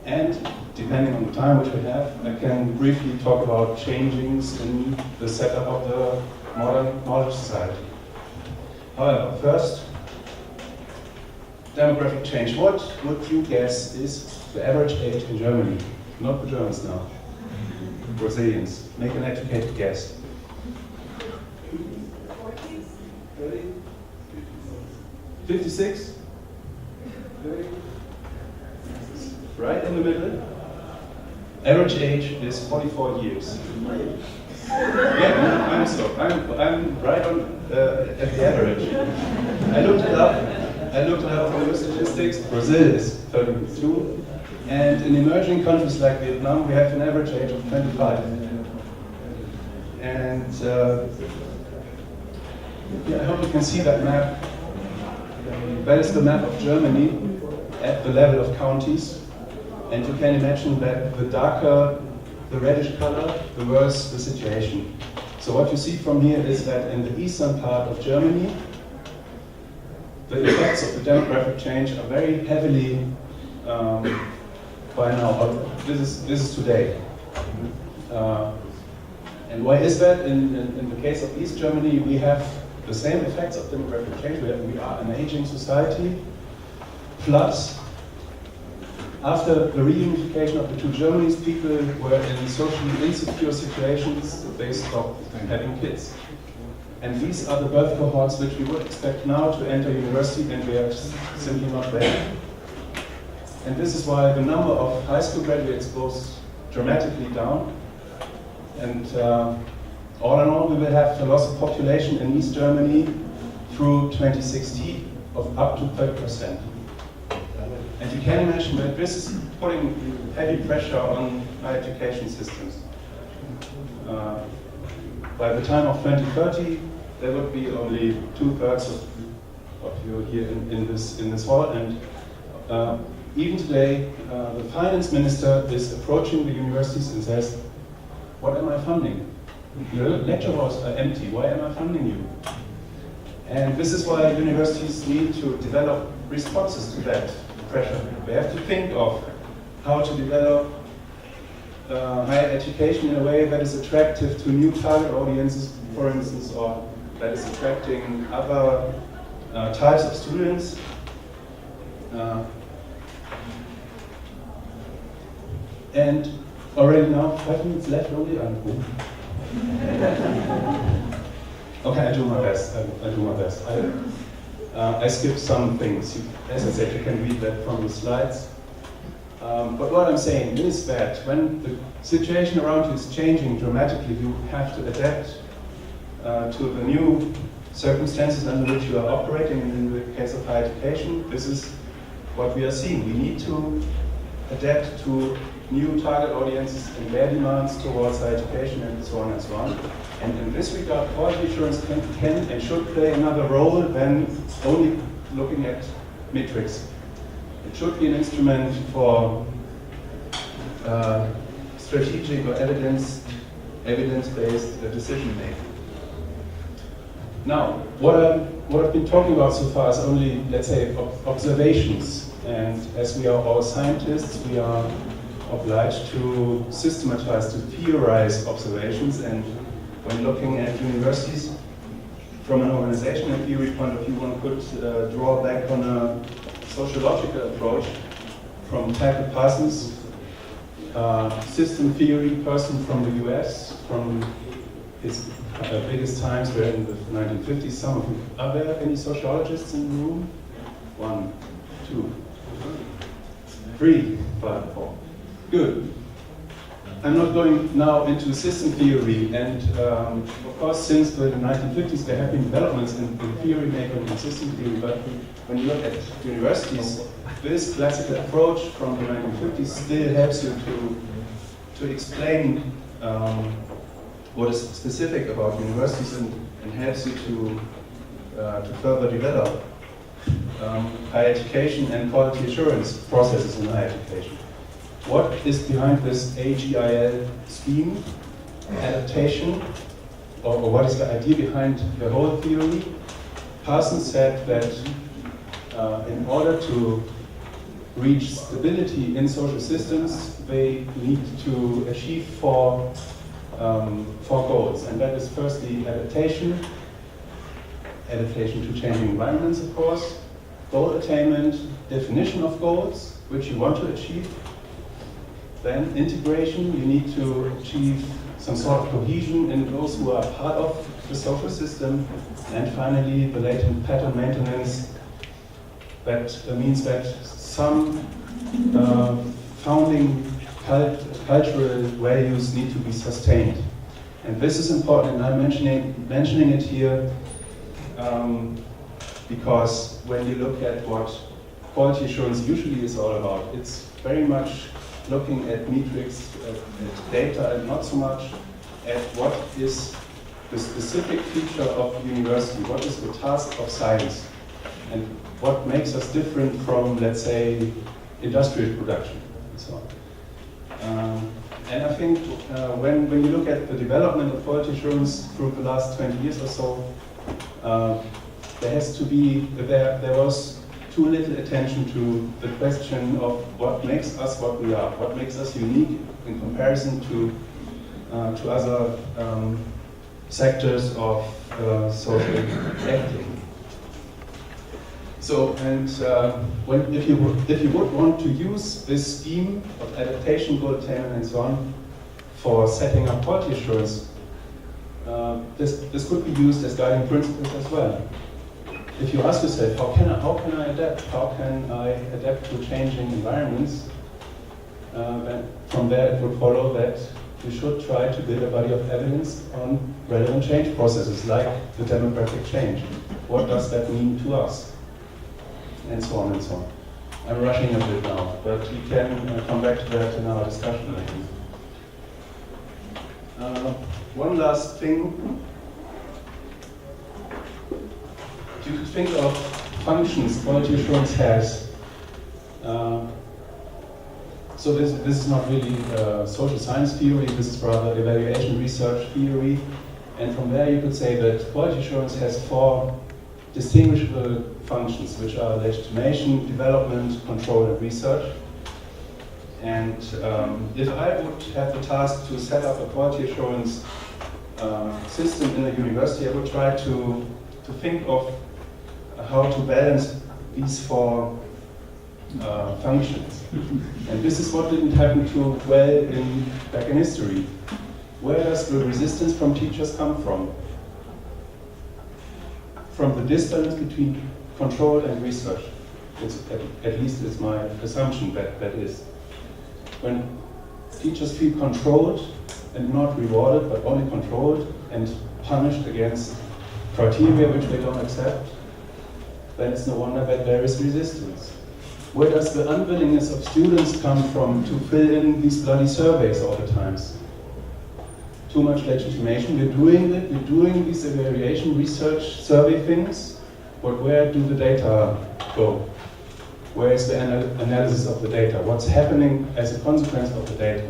G: And depending on the time which we have, I can briefly talk about changes in the setup of the modern knowledge society. However, first, demographic change. What would you guess is the average age in Germany? Not the Germans now. Brazilians. Make an educated guess. 30? 56? 30? Right in the middle. Average age is 44 years. Yeah, I'm right on at the average. I looked it up from the statistics. Brazil is 32, and in emerging countries like Vietnam, we have an average age of 25. And I hope you can see that map. That is the map of Germany at the level of counties. And you can imagine that the darker the reddish color, the worse the situation. So what you see from here is that in the eastern part of Germany, the effects of the demographic change are very heavily by now. This is today. And why is that? In the case of East Germany, we have the same effects of demographic change. We are an aging society, plus after the reunification of the two Germanys, people were in socially insecure situations, they stopped having kids. And these are the birth cohorts which we would expect now to enter university, and we are simply not there. And this is why the number of high school graduates goes dramatically down. And all in all, we will have a loss of population in East Germany through 2060 of up to 30%. And you can imagine that this is putting heavy pressure on higher education systems. By the time of 2030, there would be only 2/3 of you here in this hall. And even today, the finance minister is approaching the universities and says, "What am I funding? Your lecture halls are empty. Why am I funding you?" And this is why universities need to develop responses to that pressure. They have to think of how to develop higher education in a way that is attractive to new target audiences, for instance, or that is attracting other types of students. And already now, 5 minutes left only. Okay, I do my best. I do my best. I skipped some things. As I said, you can read that from the slides. But what I'm saying is that when the situation around you is changing dramatically, you have to adapt to the new circumstances under which you are operating. In the case of higher education, this is what we are seeing. We need to adapt to new target audiences and their demands towards higher education, and so on and so on. And in this regard, quality assurance can and should play another role than only looking at metrics. It should be an instrument for strategic or evidence-based decision making. Now, what I've been talking about so far is only, let's say, observations. And as we are all scientists, we are obliged to systematize, to theorize observations. And when looking at universities from an organizational theory point of view, one could draw back on a sociological approach from Tackle Parsons, system theory person from the US, from his biggest times were in the 1950s. Some of you, are there any sociologists in the room? 1, 2, 3, 5, 4. Good. I'm not going now into system theory, and of course, since the 1950s, there have been developments in theory making and system theory. But when you look at universities, this classical approach from the 1950s still helps you to explain what is specific about universities and helps you to further develop higher education and quality assurance processes in higher education. what is behind this AGIL scheme, adaptation, or what is the idea behind the whole theory. Parsons said that in order to reach stability in social systems, they need to achieve four goals. And that is firstly adaptation to changing environments, of course, goal attainment, definition of goals, which you want to achieve. Then integration, you need to achieve some sort of cohesion in those who are part of the social system. And finally, the latent pattern maintenance. That means that some founding cultural values need to be sustained. And this is important, and I'm mentioning it here because when you look at what quality assurance usually is all about, it's very much looking at metrics, at data, and not so much at what is the specific feature of university, what is the task of science, and what makes us different from, let's say, industrial production, and so on. And I think when you look at the development of quality assurance through the last 20 years or so, there was too little attention to the question of what makes us what we are, what makes us unique in comparison to other sectors of social acting. So, and if you would want to use this scheme of adaptation, goal attainment, and so on for setting up quality assurance, this could be used as guiding principles as well. If you ask yourself, how can I adapt? How can I adapt to changing environments? Then from there, it would follow that you should try to build a body of evidence on relevant change processes, like the demographic change. What does that mean to us? And so on and so on. I'm rushing a bit now, but we can come back to that in our discussion, I think. One last thing. You could think of functions quality assurance has. So this is not really social science theory, this is rather evaluation research theory. And from there you could say that quality assurance has four distinguishable functions, which are legitimation, development, control, and research. And if I would have the task to set up a quality assurance system in a university, I would try to think of how to balance these four functions. And this is what didn't happen too well back in history. Where does the resistance from teachers come from? From the distance between control and research. At least it's my assumption that is. When teachers feel controlled and not rewarded, but only controlled and punished against criteria which they don't accept, then it's no wonder that there is resistance. Where does the unwillingness of students come from to fill in these bloody surveys all the times? Too much legitimation, we're doing these evaluation research survey things, but where do the data go? Where is the analysis of the data? What's happening as a consequence of the data?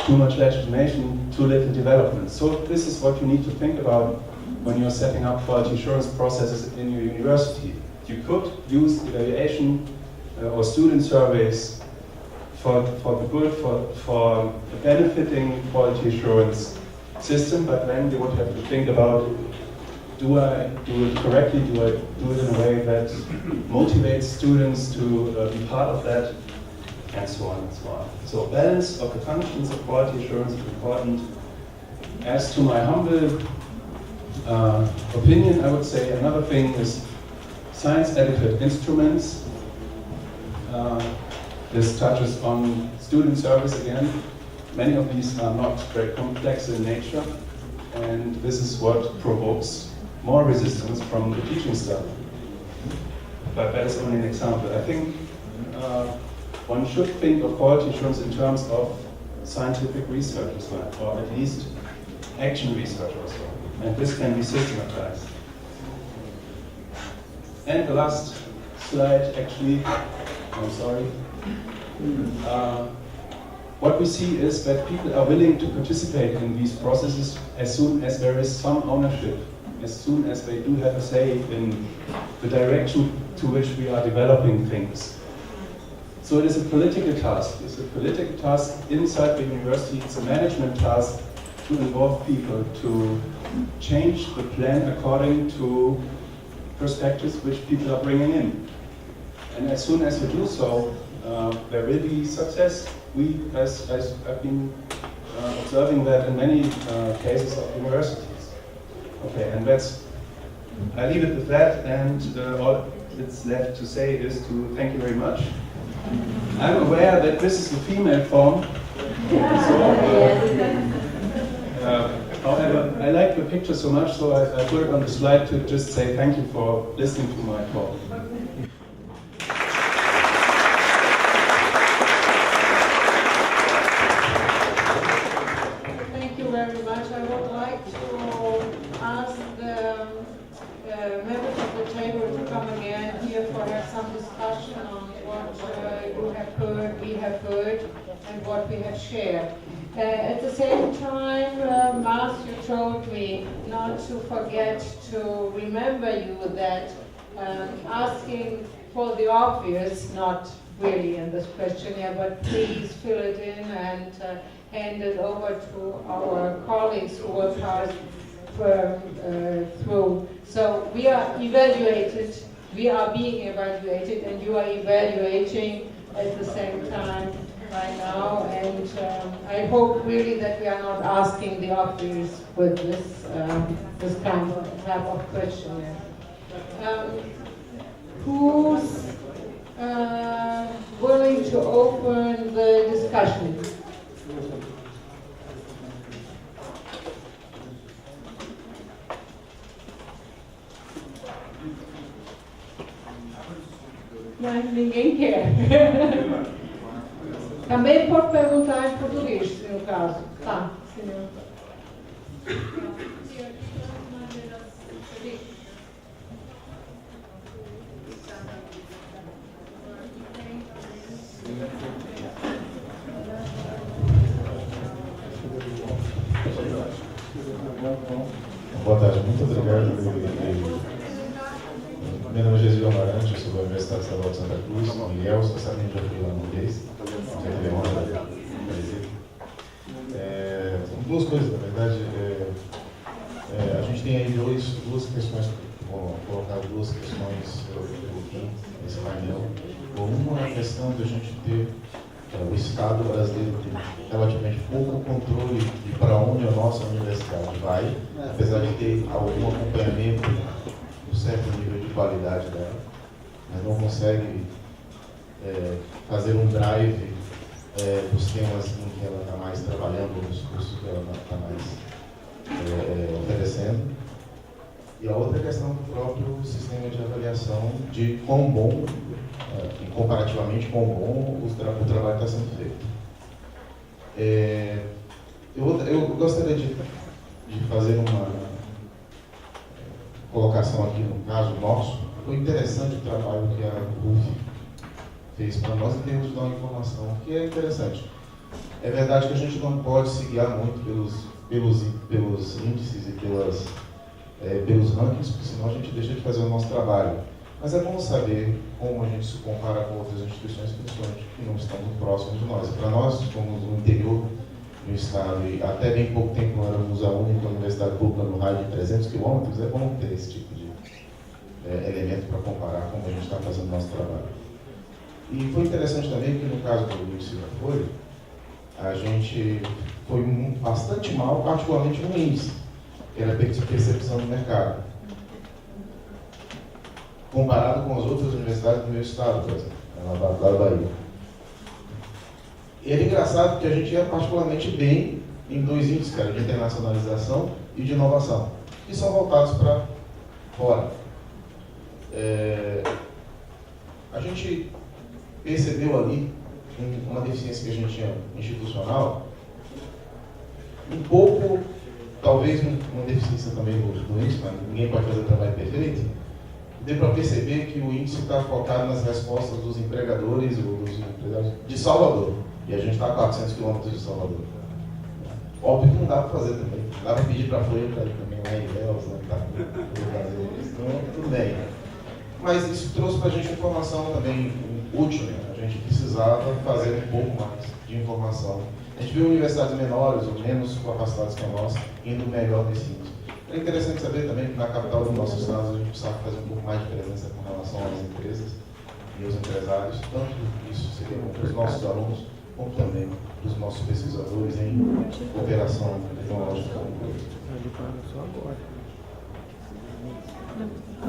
G: Too much legitimation, too little development. So this is what you need to think about when you're setting up quality assurance processes in your university. You could use evaluation or student surveys for the good, for the benefiting quality assurance system, but then you would have to think about, do I do it correctly? Do I do it in a way that motivates students to be part of that? And so on and so on. So balance of the functions of quality assurance is important. As to my humble opinion, I would say another thing is science adequate instruments. This touches on student service again. Many of these are not very complex in nature, and this is what provokes more resistance from the teaching staff. But that is only an example. I think one should think of quality assurance in terms of scientific research as well, or at least action research also. And this can be systematized. And the last slide, actually, I'm sorry. What we see is that people are willing to participate in these processes as soon as there is some ownership, as soon as they do have a say in the direction to which we are developing things. So it is a political task. It's a political task inside the university. It's a management task to involve people, to change the plan according to perspectives which people are bringing in. And as soon as we do so, there will be success. We, as I've been observing that in many cases of universities. Okay, and I leave it with that, and all that's left to say is to thank you very much. I'm aware that this is the female form, however, I like the picture so much, so I put it on the slide to just say thank you for listening to my talk.
B: Thank you very much. I would like to ask the members of the table to come again here for some discussion on what you have heard, we have heard, and what we have shared. At the same time, Matthew told me not to forget to remember you that asking for the obvious, not really in this questionnaire, but please fill it in and hand it over to our colleagues who will pass through. So we are evaluated, we are being evaluated, and you are evaluating at the same time right now, and I hope really that we are not asking the obvious with this kind of questionnaire. Who's willing to open the discussion? Mas ninguém quer. Também pode perguntar em português, no caso. Tá, senhor.
H: Boa tarde, muito obrigado. Meu nome é Gesio Amarante, eu sou da Universidade Estadual de Santa Cruz, em Ilhéus, você sabe que já fui lá uma vez, já tive a honra de conhecer. São duas coisas, na verdade. A gente tem aí duas questões, vou colocar duas questões aqui nesse painel. Uma é a questão de a gente ter o Estado brasileiro tem relativamente pouco controle de para onde a nossa universidade vai, apesar de ter algum acompanhamento de certo nível de qualidade dela, mas não consegue fazer um drive dos temas em que ela está mais trabalhando, nos cursos que ela está mais oferecendo. E a outra questão do próprio sistema de avaliação de quão bom, e comparativamente quão bom o trabalho está sendo feito. Eu gostaria de fazer uma colocação aqui no caso nosso. Foi interessante o trabalho que a UF fez para nós em termos de dar uma informação, que é interessante. É verdade que a gente não pode se guiar muito pelos índices e pelos rankings, porque senão a gente deixa de fazer o nosso trabalho. Mas é bom saber como a gente se compara com outras instituições, principalmente que não estão muito próximas de nós. Para nós, como no interior do estado, e até bem pouco tempo éramos a única universidade pública no raio de 300 quilômetros, é bom ter esse tipo de elemento para comparar como a gente está fazendo o nosso trabalho. E foi interessante também que no caso do índice da Folha, a gente foi bastante mal, particularmente no índice, que era a percepção do mercado, comparado com as outras universidades do meu estado, por exemplo, lá da Bahia. E era engraçado porque a gente ia particularmente bem em dois índices, cara, de internacionalização e de inovação, que são voltados para fora. A gente percebeu ali uma deficiência que a gente tinha institucional, um pouco, talvez uma deficiência também do índice, mas ninguém pode fazer o trabalho perfeito, deu para perceber que o índice está focado nas respostas dos empregadores ou dos empresários de Salvador. E a gente está a 400 quilômetros de Salvador. Óbvio que não dá para fazer também. Dá para pedir para a Folha para ir também lá em Ilhéus, né? Tá, então, tudo bem. Mas isso trouxe para a gente informação também útil, né? A gente precisava fazer um pouco mais de informação. A gente viu universidades menores ou menos capacitadas que a nossa indo melhor nesse índice. É interessante saber também que na capital do nosso estado a gente precisava fazer um pouco mais de presença com relação às empresas e aos empresários. Tanto isso seria para os nossos alunos, como também para os nossos pesquisadores em cooperação tecnológica.
I: My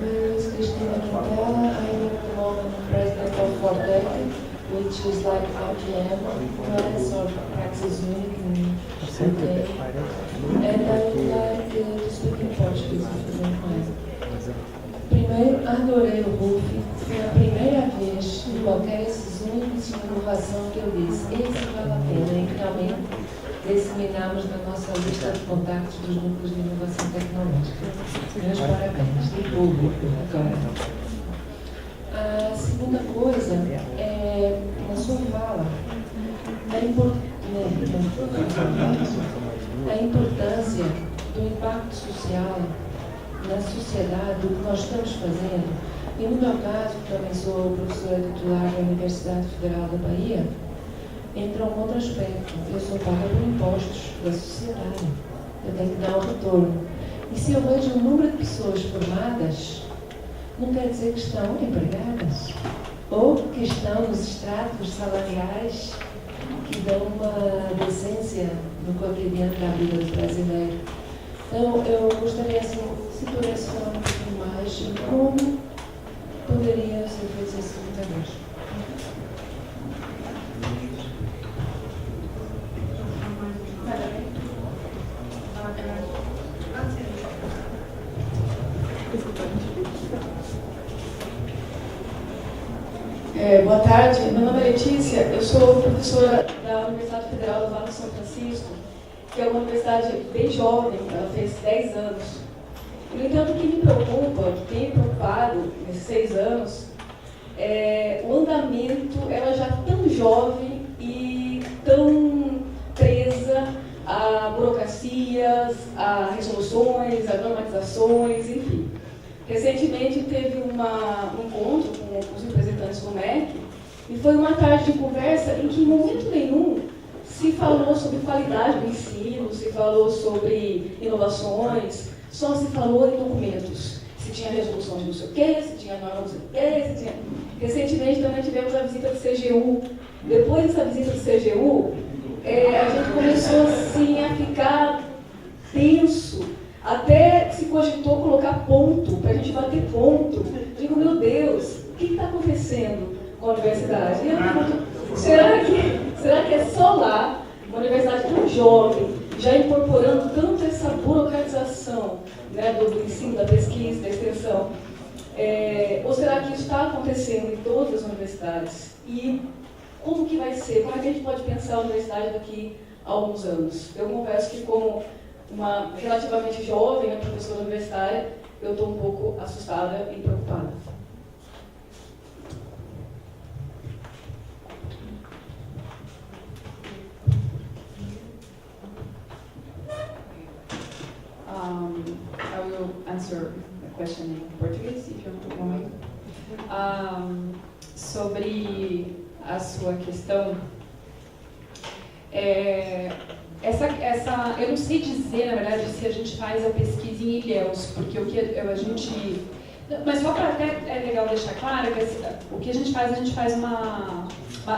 I: name is Cristina Quintela. I am at the moment president of Fortec, which is like IBM class or Praxis Unique in UK. And I would like to speak in Portuguese, if you don't mind. Primeiro, adorei o RUF. Foi a primeira vez em qualquer desses únicos de inovação que eu disse. Esse vale a pena e realmente disseminamos na nossa lista de contactos dos núcleos de inovação tecnológica. Meus parabéns, de público agora. A segunda coisa é, na sua fala, a importância do impacto social na sociedade, do que nós estamos fazendo. E no meu caso, que também sou professora titular da Universidade Federal da Bahia, entra um outro aspecto. Eu sou paga por impostos da sociedade. Eu tenho que dar um retorno. E se eu vejo um número de pessoas formadas, não quer dizer que estão empregadas. Ou que estão nos estratos salariais que dão uma decência no cotidiano da vida do brasileiro. Então, eu gostaria, assim, se pudesse falar um pouquinho mais de como poderia ser feito esse indicadores.
J: Boa tarde, meu nome é Letícia, eu sou professora da Universidade Federal do Vale do São Francisco, que é uma universidade bem jovem, ela fez 10 anos. No entanto, o que me preocupa, que tem me preocupado nesses 6 anos, é o andamento, ela já tão jovem e tão presa a burocracias, a resoluções, a normatizações, enfim. Recentemente teve um encontro com os representantes do MEC e foi uma tarde de conversa em que em momento nenhum se falou sobre qualidade do ensino, se falou sobre inovações, só se falou em documentos. Se tinha resolução de não sei o quê, se tinha norma não sei o quê, se tinha... Recentemente também tivemos a visita do CGU. Depois dessa visita do CGU, a gente começou assim a ficar tenso. Até se cogitou colocar ponto, para a gente bater ponto. Eu digo, meu Deus, o que está acontecendo com a universidade? E eu pergunto, será que é só lá, uma universidade tão jovem, já incorporando tanto essa burocratização, né, do ensino, da pesquisa, da extensão? Ou será que isso está acontecendo em todas as universidades? E como que vai ser? Como é que a gente pode pensar a universidade daqui a alguns anos? Eu confesso que como uma relativamente jovem, né, professora universitária, eu estou um pouco assustada e preocupada.
F: I will answer the question in Portuguese, if you don't mind. Sobre a sua questão, eu não sei dizer, na verdade, se a gente faz a pesquisa em Ilhéus, porque mas só para até é legal deixar claro que o que a gente faz a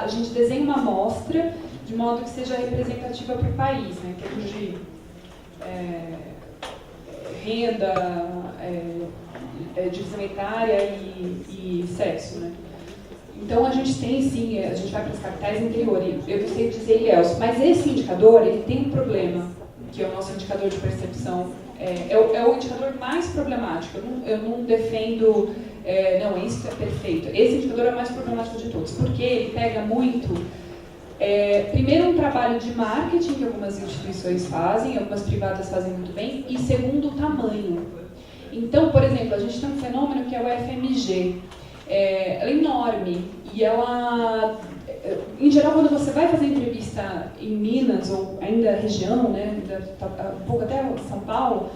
F: gente desenha uma amostra de modo que seja representativa para o país, né, em termos de renda, divisão etária e sexo, né? Então a gente tem sim, a gente vai para as capitais interiores, eu não sei dizer Ilhéus, mas esse indicador ele tem um problema, que é o nosso indicador de percepção, é o indicador mais problemático. Eu não defendo, não, isso é perfeito. Esse indicador é o mais problemático de todos, porque ele pega muito Primeiro, um trabalho de marketing que algumas instituições fazem, algumas privadas fazem muito bem, e segundo, o tamanho. Então, por exemplo, a gente tem um fenômeno que é o FMG. Ela é enorme e ela, em geral, quando você vai fazer entrevista em Minas ou ainda região, né, um pouco até São Paulo,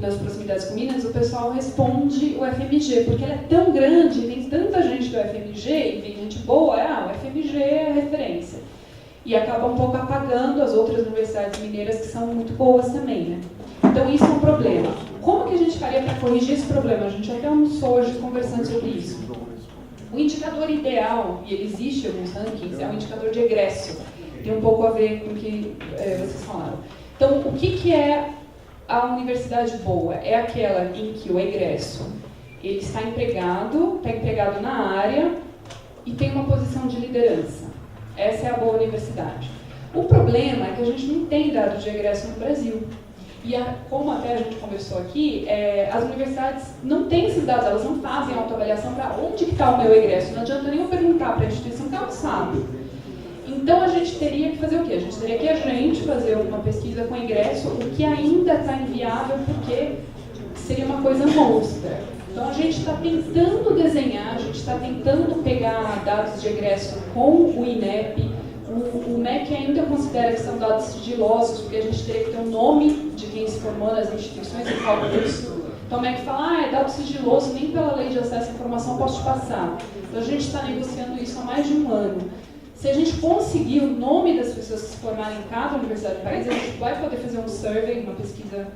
F: nas proximidades com Minas, o pessoal responde o FMG, porque ela é tão grande, tem tanta gente do FMG, e tem gente boa, o FMG é a referência. E acaba um pouco apagando as outras universidades mineiras que são muito boas também, né? Então isso é um problema. Como que a gente faria para corrigir esse problema? A gente até almoçou hoje conversando sobre isso. O indicador ideal, e ele existe em alguns rankings, é um indicador de egresso. Tem um pouco a ver com o que vocês falaram. Então, o que é a universidade boa? É aquela em que o egresso ele está empregado na área e tem uma posição de liderança. Essa é a boa universidade. O problema é que a gente não tem dados de egresso no Brasil. E como até a gente conversou aqui, as universidades não têm esses dados, elas não fazem autoavaliação para onde que está o meu egresso. Não adianta nem eu perguntar para a instituição que ela sabe. Então a gente teria que fazer o quê? A gente teria que fazer uma pesquisa com egresso, o que ainda está inviável porque seria uma coisa monstra. Então a gente está tentando desenhar, a gente está tentando pegar dados de egresso com o INEP. O MEC ainda considera que são dados sigilosos, porque a gente teria que ter o nome de quem se formou nas instituições e qual isso. Então o MEC fala, é dado sigiloso, nem pela lei de acesso à informação posso te passar. Então a gente está negociando isso há mais de um ano. Se a gente conseguir o nome das pessoas que se formarem em cada universidade do país, a gente vai poder fazer um survey, uma pesquisa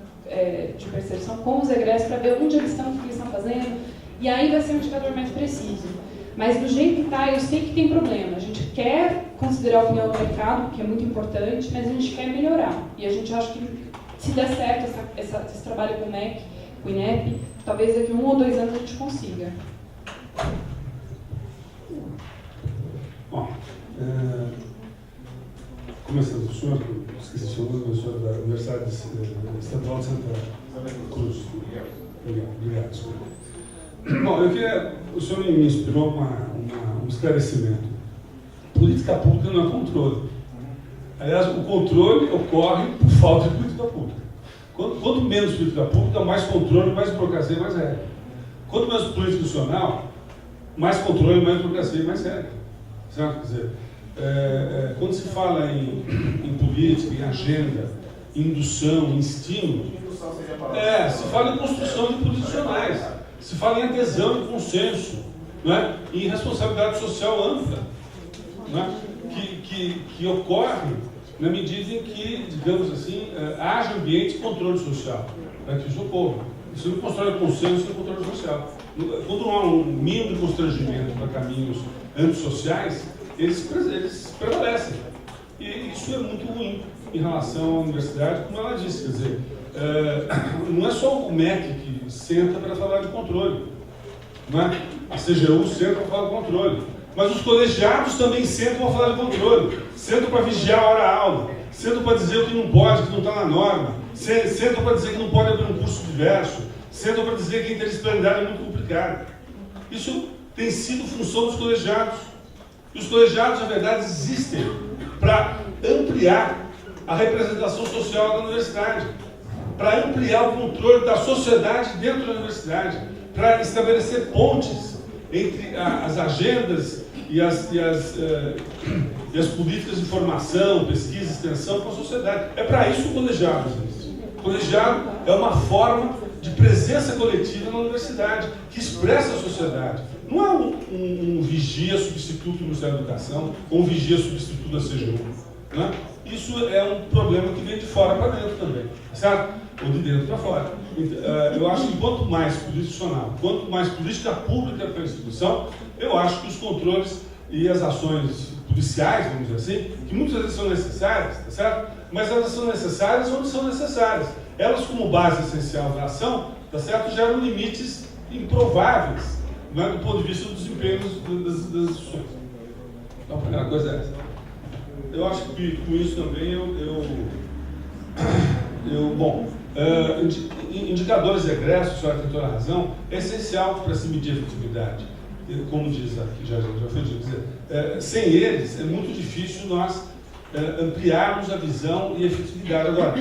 F: de percepção com os egressos para ver onde eles estão, o que eles estão fazendo, e aí vai ser um indicador mais preciso. Mas do jeito que está, eu sei que tem problema. A gente quer considerar a opinião do mercado, que é muito importante, mas a gente quer melhorar. E a gente acha que se der certo esse trabalho com o MEC, com o INEP, talvez daqui 1 ou 2 anos a gente consiga.
D: Bom, começando, o senhor, esqueci o seu nome, o senhor da Universidade Estadual de Santa Cruz. Obrigado, senhor. Bom, o senhor me inspirou um esclarecimento. Política pública não é controle. Aliás, o controle ocorre por falta de política pública. Quanto menos política pública, mais controle, mais burocracia, mais regra. Quanto menos política institucional, mais controle, mais burocracia, mais regra. Certo? Quer dizer, quando se fala em política, em agenda, em indução, em estímulo, se fala em construção de políticas institucionais. Se fala em adesão e consenso, não é? E em responsabilidade social ampla, não é? que ocorre na medida em que, digamos assim, haja ambiente de controle social, para que isso ocorra. Isso não constrói consenso e controle social. Quando não há um mínimo de constrangimento para caminhos antissociais, eles prevalecem. E isso é muito ruim em relação à universidade, como ela disse, quer dizer, não é só o MEC que senta para falar de controle, não é? A CGU senta para falar de controle, mas os colegiados também sentam para falar de controle, sentam para vigiar a hora-aula, sentam para dizer o que não pode, que não está na norma, sentam para dizer que não pode abrir um curso diverso, sentam para dizer que a interdisciplinaridade é muito complicada. Isso tem sido função dos colegiados. E os colegiados, na verdade, existem para ampliar a representação social da universidade, para ampliar o controle da sociedade dentro da universidade, para estabelecer pontes entre as agendas e as políticas de formação, pesquisa, extensão com a sociedade. É para isso que o colegiado existe. O colegiado é uma forma de presença coletiva na universidade, que expressa a sociedade. Não é um vigia substituto do Ministério da Educação, ou um vigia substituto da CGU. Né? Isso é um problema que vem de fora para dentro também, certo? Ou de dentro para fora. Eu acho que quanto mais política institucional, quanto mais política pública pela instituição, eu acho que os controles e as ações policiais, vamos dizer assim, que muitas vezes são necessárias, tá certo? Mas elas são necessárias onde são necessárias. Elas, como base essencial da ação, tá certo, geram limites improváveis, né, do ponto de vista do desempenho das instituições. Então, a primeira coisa é essa. Eu acho que com isso também indicadores egressos, a senhora tem toda a razão, é essencial para se medir a efetividade. como diz aqui, já foi dito, sem eles é muito difícil nós ampliarmos a visão e a efetividade. Agora,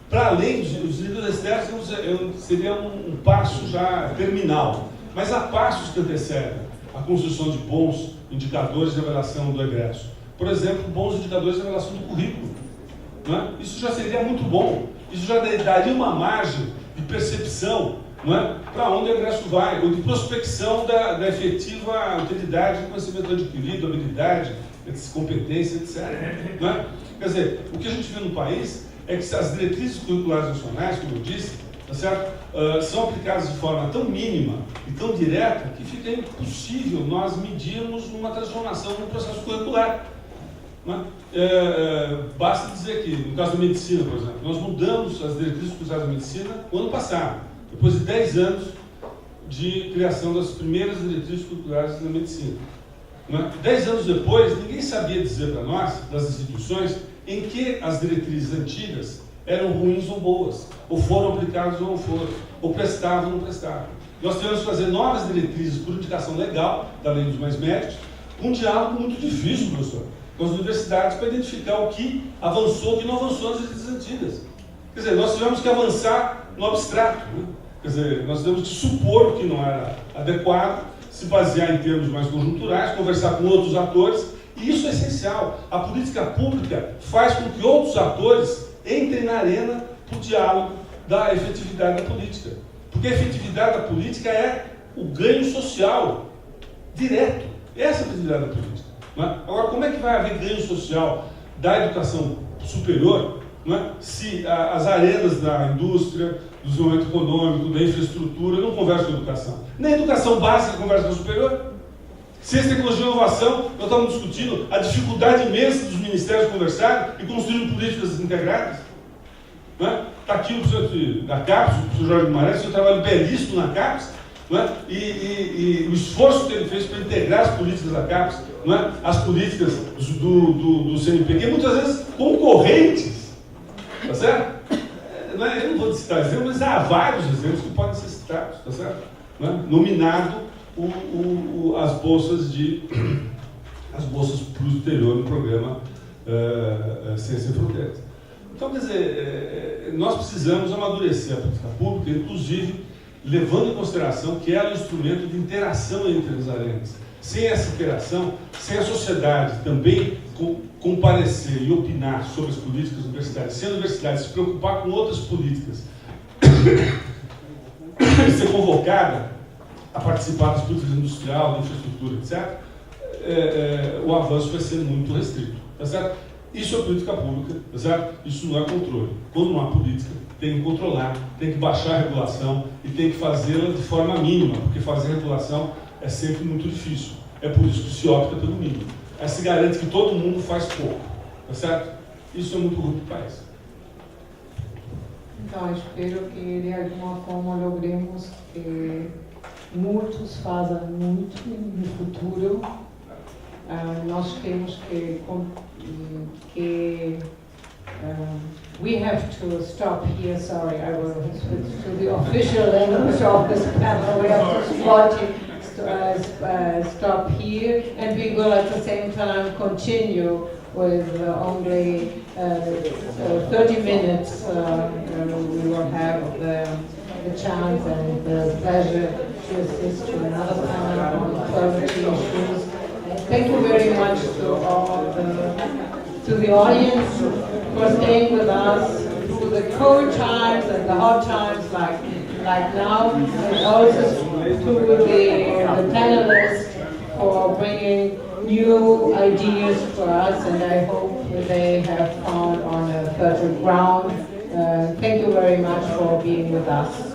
D: para além dos líderes externos, seria um passo já terminal, mas há passos que antecedem a construção de bons indicadores de avaliação do egresso. Por exemplo, bons indicadores de avaliação do currículo. Não é? Isso já seria muito bom, isso já daria uma margem de percepção, não é? Para onde o egresso vai, ou de prospecção da efetiva utilidade do conhecimento adquirido, habilidade, competência, etc. Não é? Quer dizer, o que a gente vê no país é que as diretrizes curriculares nacionais, como eu disse, tá certo? São aplicadas de forma tão mínima e tão direta que fica impossível nós medirmos uma transformação no processo curricular. Não é? Basta dizer que, no caso da medicina, por exemplo, nós mudamos as diretrizes curriculares da medicina no ano passado, depois de 10 anos de criação das primeiras diretrizes curriculares na medicina. Não é? 10 anos depois, ninguém sabia dizer para nós, das instituições, em que as diretrizes antigas eram ruins ou boas, ou foram aplicadas ou não foram, ou prestavam ou não prestavam. Nós tivemos que fazer novas diretrizes por indicação legal da lei dos mais médicos, um diálogo muito difícil, professor, com as universidades para identificar o que avançou e o que não avançou nas diretrizes antigas. Quer dizer, nós tivemos que avançar no abstrato, né? Quer dizer, nós tivemos que supor o que não era adequado, se basear em termos mais conjunturais, conversar com outros atores, e isso é essencial. A política pública faz com que outros atores entrem na arena para o diálogo da efetividade da política. Porque a efetividade da política é o ganho social direto. Essa é a efetividade da política. Não é? Agora, como é que vai haver ganho social da educação superior, não é? Se as arenas da indústria, do desenvolvimento econômico, da infraestrutura não conversam com a educação? Nem a educação básica conversa com a superior. Ciência, tecnologia e inovação, nós estamos discutindo a dificuldade imensa dos ministérios conversarem e construírem políticas integradas. Está aqui o professor da CAPES, o professor Jorge Guimarães, fez um trabalho belíssimo na CAPES, não é? E o esforço que ele fez para integrar as políticas da CAPES, não é? As políticas do CNPq, muitas vezes concorrentes, tá certo? Não é? Eu não vou citar exemplos, mas há vários exemplos que podem ser citados, tá certo? Não é? Nominado as bolsas para o exterior no programa Ciência Sem Fronteiras. Então, quer dizer, nós precisamos amadurecer a política pública, inclusive levando em consideração que ela é um instrumento de interação entre as arenas. Sem essa interação, sem a sociedade também comparecer e opinar sobre as políticas universitárias, sem a universidade se preocupar com outras políticas e ser convocada a participar das políticas industrial, da infraestrutura, etc., o avanço vai ser muito restrito. Tá certo? Isso é política pública, tá certo? Isso não é controle. Quando não há política, tem que controlar, tem que baixar a regulação e tem que fazê-la de forma mínima, porque fazer regulação é sempre muito difícil. É por isso que se opta pelo mínimo. Aí se garante que todo mundo faz pouco, tá certo? Isso é muito ruim para o país.
B: Então, espero que de alguma forma logremos que muitos façam muito no futuro. Nós temos que we have to stop here. Sorry, I will switch to the official language of this panel. We have to stop here, and we will at the same time continue with only 30 minutes. We will have the chance and the pleasure to assist to another panel on equality issues. Thank you very much to the audience for staying with us through the cold times and the hot times like now, and also to the panelists for bringing new ideas for us, and I hope they have found on a fertile ground. Thank you very much for being with us.